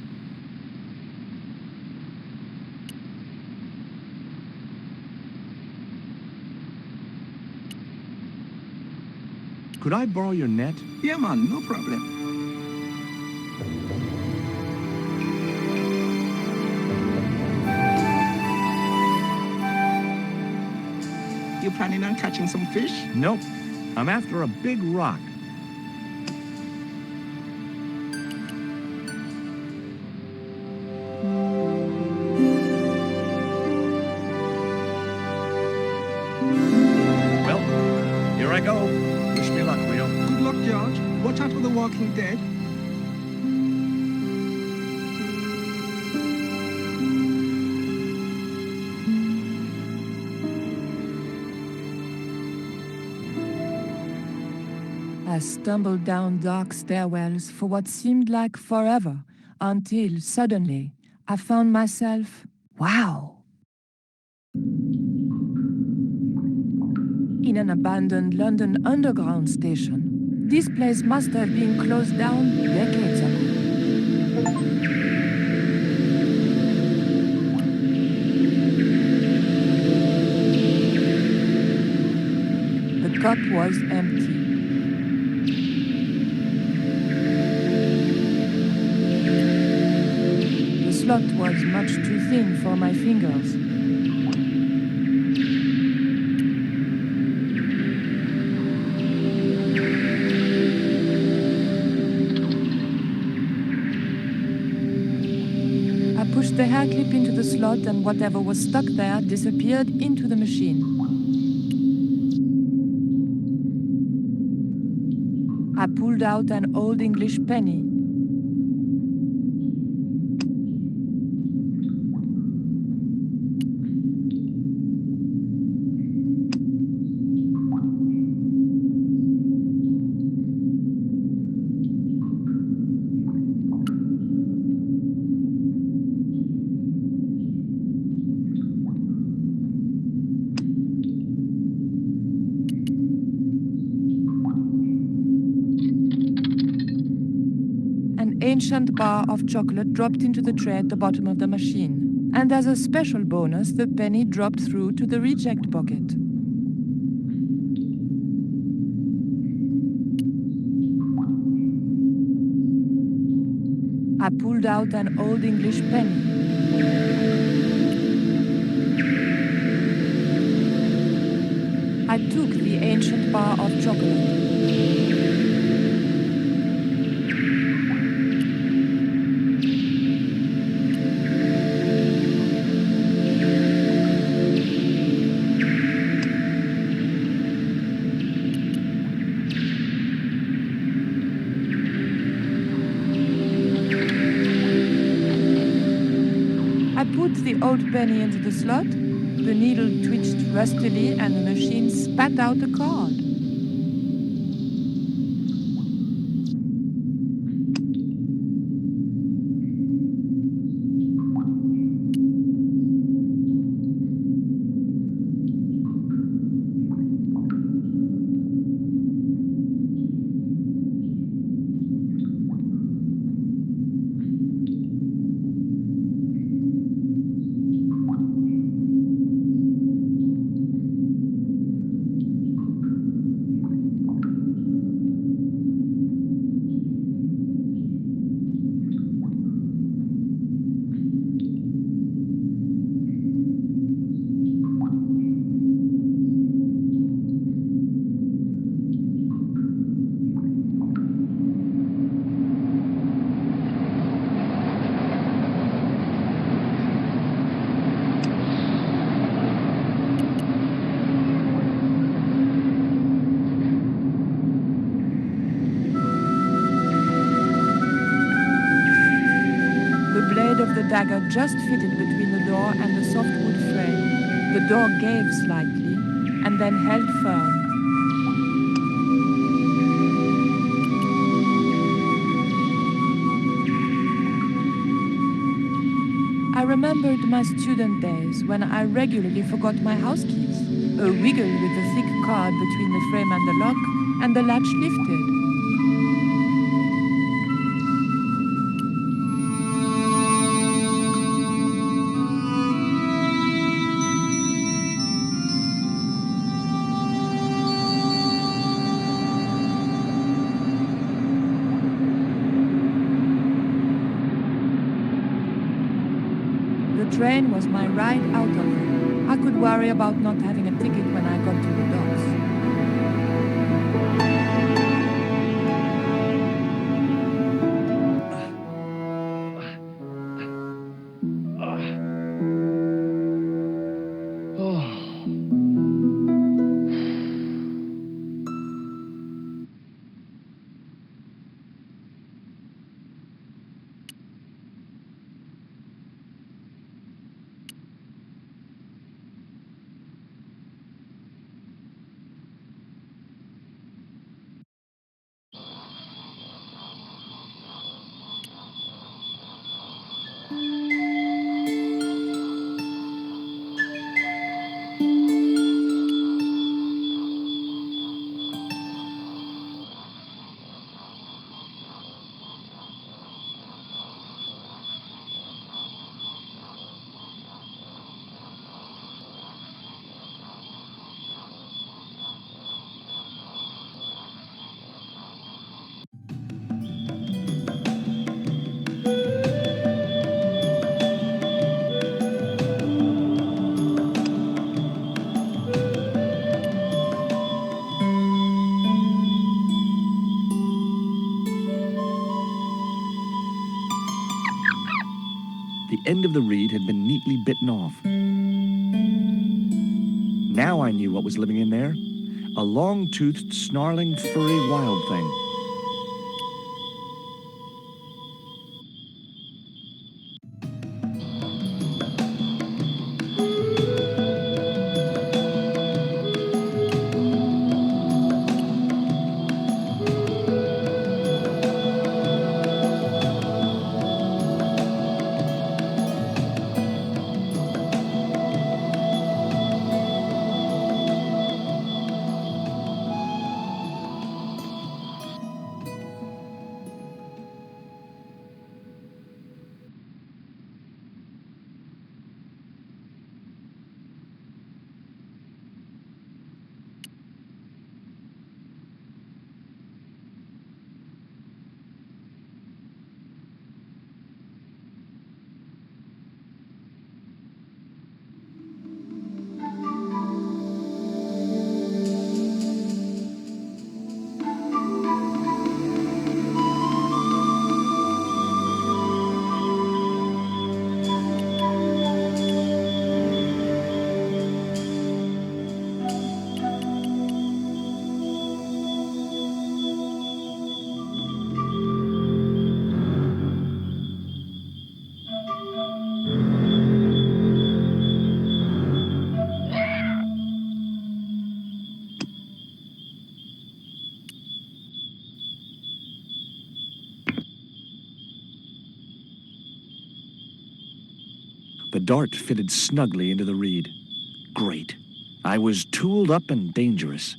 Could I borrow your net? Yeah, man, no problem. You planning on catching some fish? Nope. I'm after a big rock. Well, here I go. Wish me luck, Leo. Good luck, George. Watch out for the walking dead. I stumbled down dark stairwells for what seemed like forever, until suddenly I found myself, wow, in an abandoned London Underground station. This place must have been closed down decades ago. The cup was empty. The slot was much too thin for my fingers. I pushed the hair clip into the slot and whatever was stuck there disappeared into the machine. I pulled out an old English penny. Ancient bar of chocolate dropped into the tray at the bottom of the machine. And as a special bonus, the penny dropped through to the reject bucket. I pulled out an old English penny. I took the ancient bar of chocolate. The old penny into the slot, the needle twitched rustily and the machine spat out a card. The dagger just fitted between the door and the softwood frame. The door gave slightly and then held firm. I remembered my student days when I regularly forgot my house keys. A wiggle with the thick cord between the frame and the lock, and the latch lifted. train was my ride out of there. I could worry about not having a ticket when I got to the docks. The end of the reed had been neatly bitten off. Now I knew what was living in there. A long-toothed, snarling, furry wild thing. The dart fitted snugly into the reed. Great. I was tooled up and dangerous.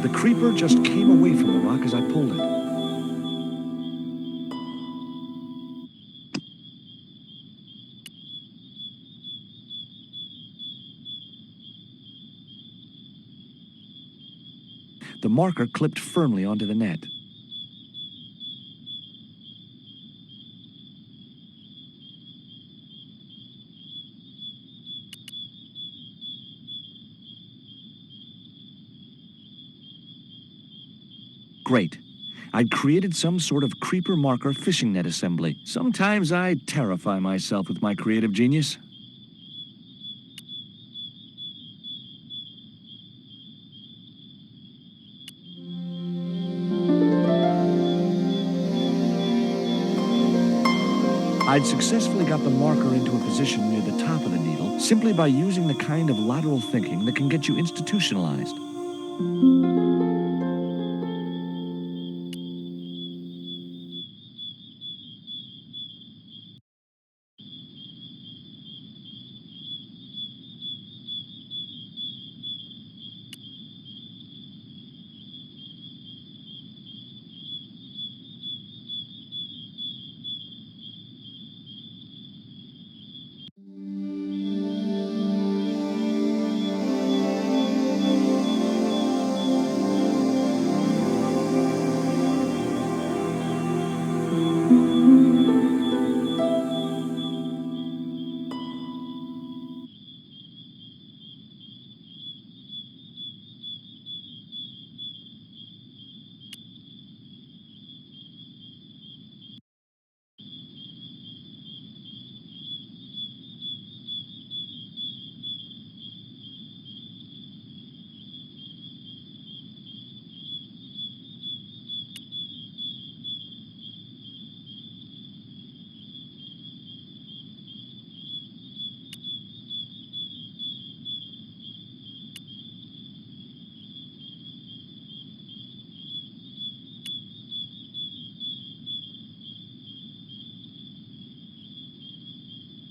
The creeper just came away from the rock as I pulled it. The marker clipped firmly onto the net. Great. I'd created some sort of creeper marker fishing net assembly. Sometimes I terrify myself with my creative genius. I'd successfully got the marker into a position near the top of the needle simply by using the kind of lateral thinking that can get you institutionalized.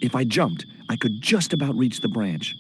If I jumped, I could just about reach the branch.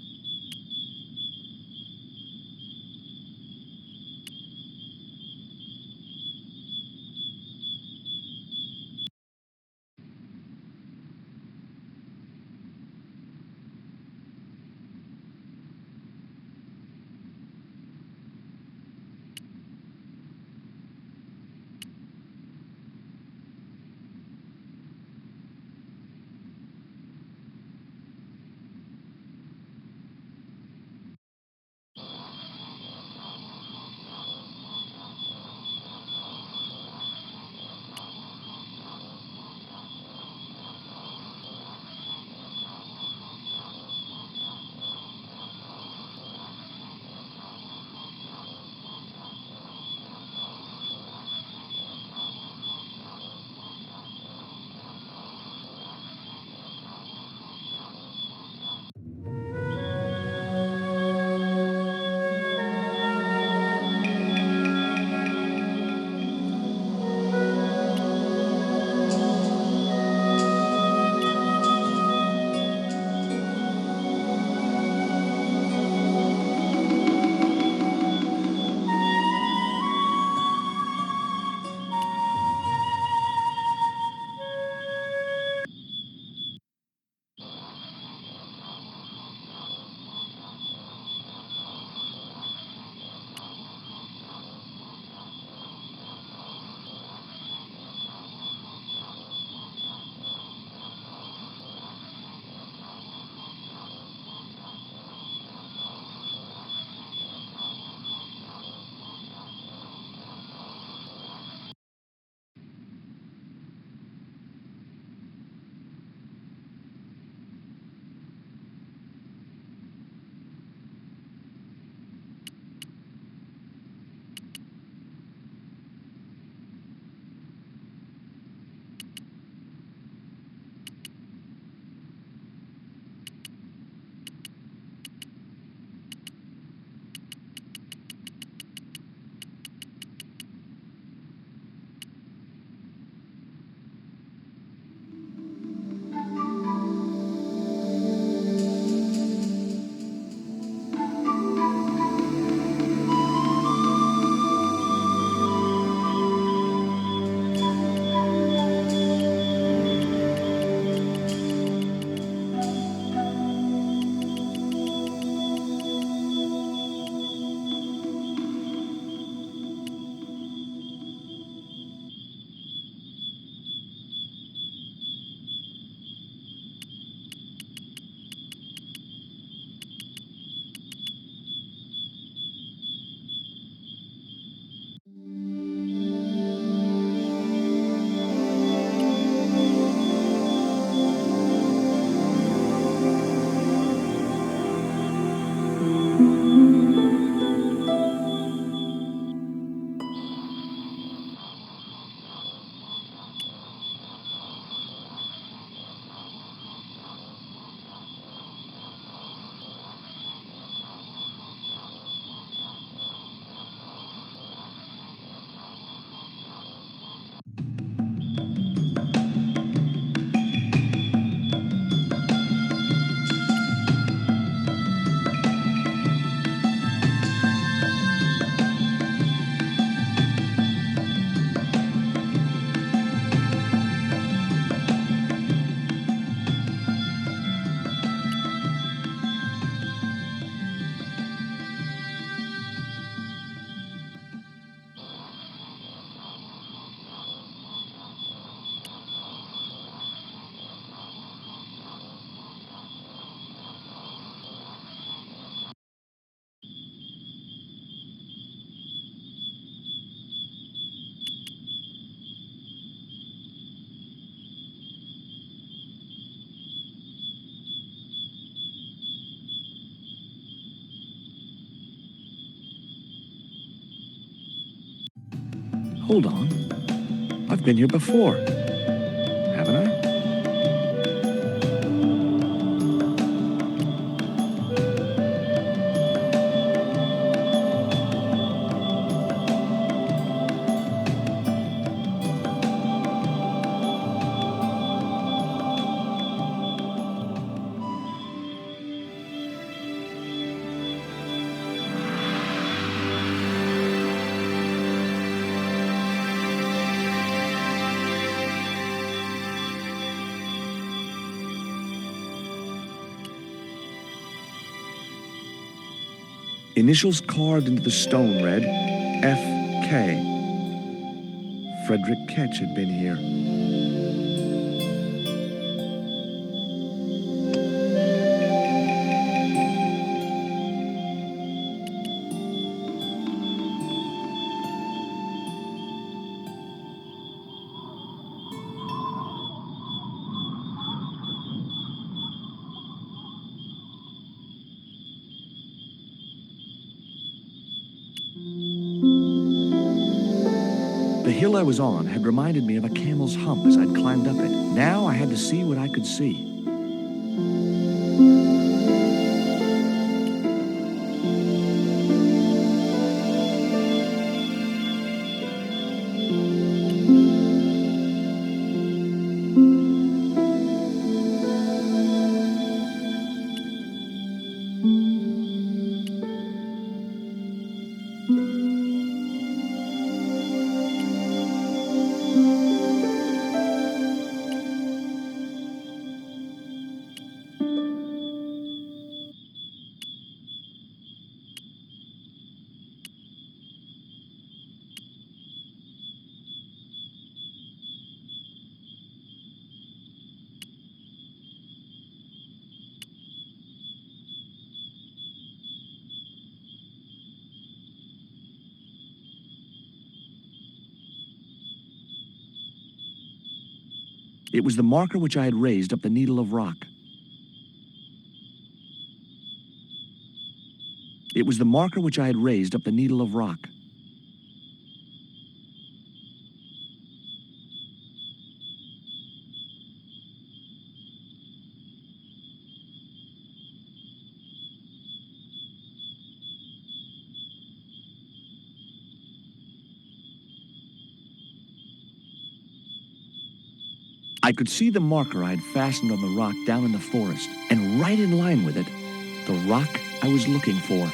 Hold on. I've been here before. Haven't I? Initials carved into the stone read F.K. Frederick Ketch had been here. The hill I was on had reminded me of a camel's hump as I'd climbed up it. Now I had to see what I could see. It was the marker which I had raised up the needle of rock. It was the marker which I had raised up the needle of rock. I could see the marker I had fastened on the rock down in the forest, and right in line with it, the rock I was looking for.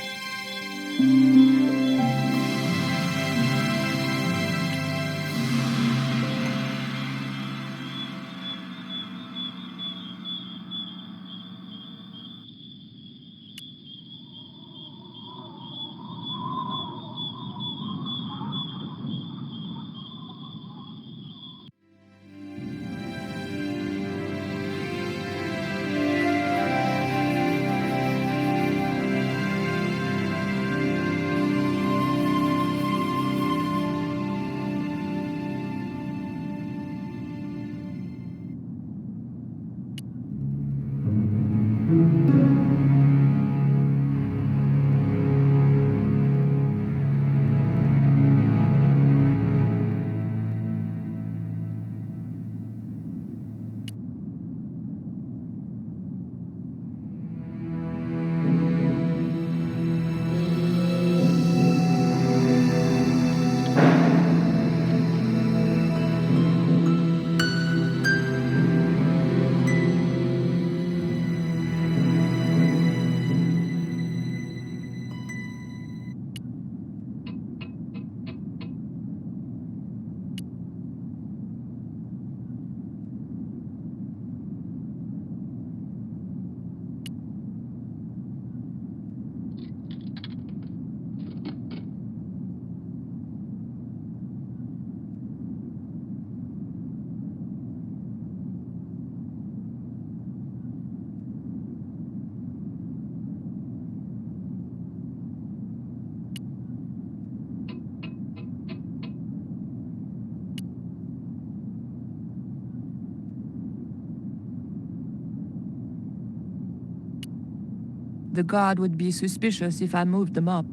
The guard would be suspicious if I moved them up.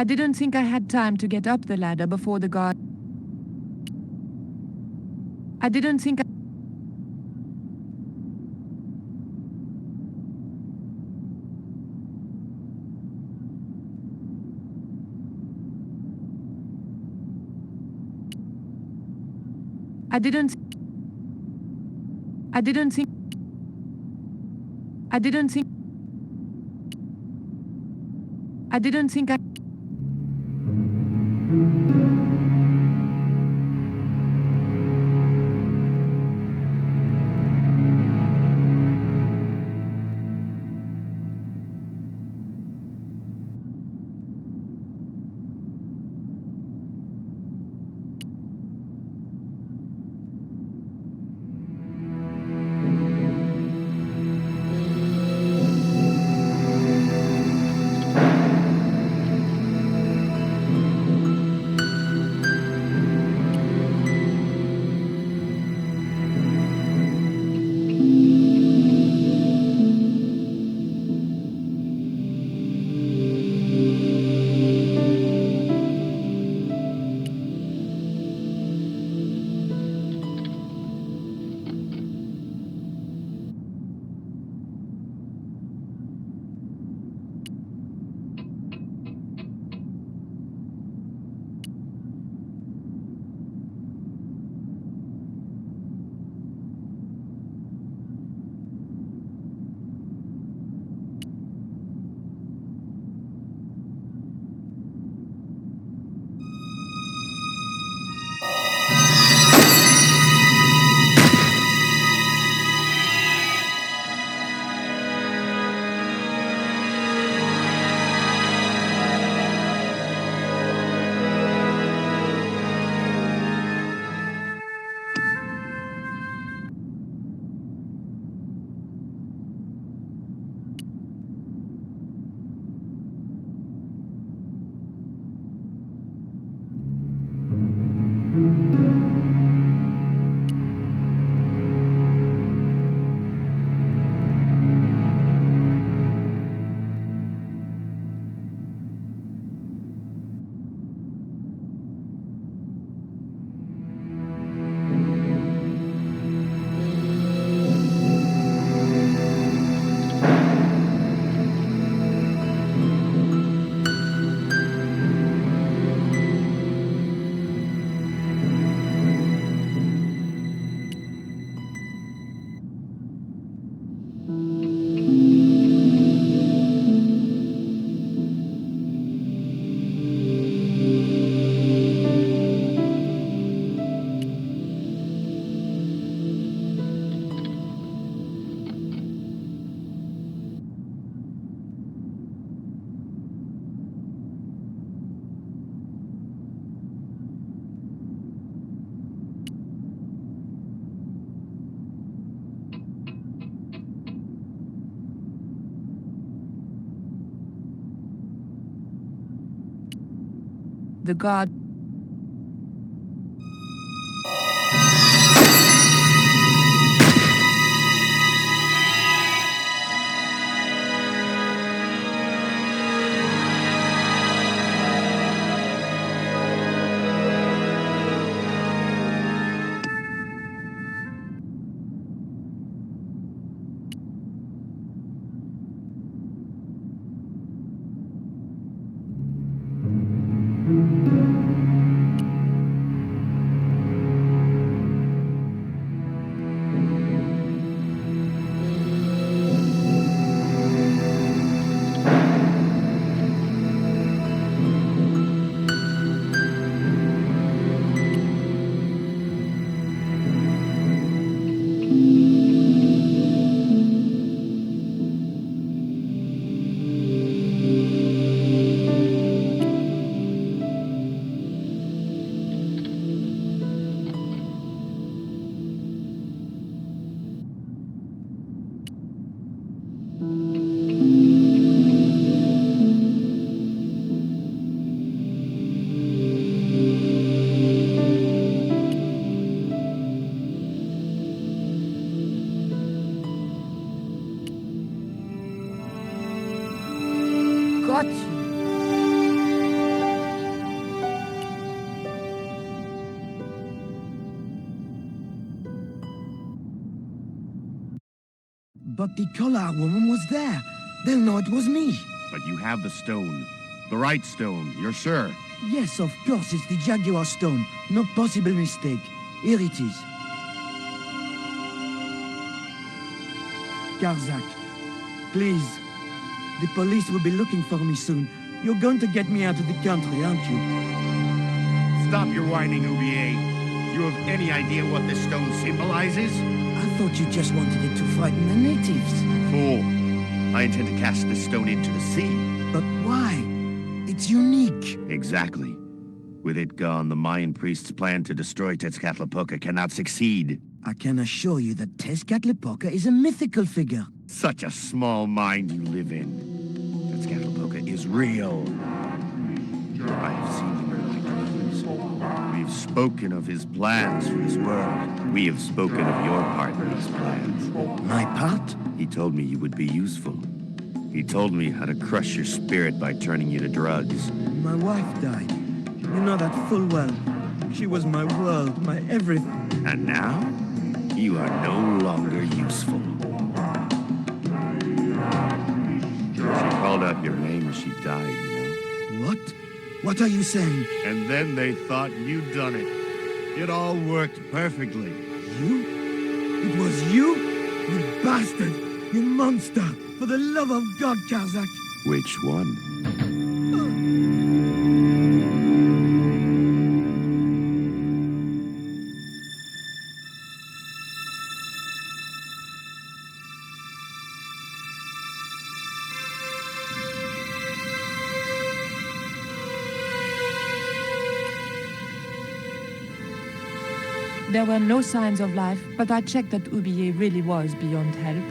I didn't think I had time to get up the ladder before the guard. I didn't think I... I didn't think... I didn't think... I didn't think... I didn't think I... The guard... But the collar woman was there. They'll know it was me. But you have the stone. The right stone, you're sure? Yes, of course, it's the Jaguar stone. No possible mistake. Here it is. Karzak, please. The police will be looking for me soon. You're going to get me out of the country, aren't you? Stop your whining, Oublier. Do you have any idea what this stone symbolizes? I thought you just wanted it to frighten the natives. Fool. I intend to cast this stone into the sea. But why? It's unique. Exactly. With it gone, the Mayan priest's plan to destroy Tezcatlipoca cannot succeed. I can assure you that Tezcatlipoca is a mythical figure. Such a small mind you live in. Tezcatlipoca is real. I have seen him in my dreams. We've spoken of his plans for this world. We have spoken of your part in these plans. My part? He told me you would be useful. He told me how to crush your spirit by turning you to drugs. My wife died. You know that full well. She was my world, my everything. And now, you are no longer useful. She called out your name as she died, you know. What? What are you saying? And then they thought you'd done it. It all worked perfectly. You? It was you? You bastard! You monster! For the love of God, Karzak! Which one? There were no signs of life, but I checked that Oublier really was beyond help.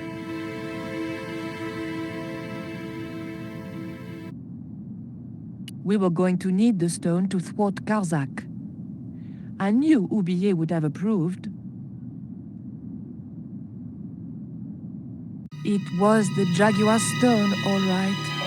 We were going to need the stone to thwart Karzak. I knew Oublier would have approved. It was the Jaguar stone, all right.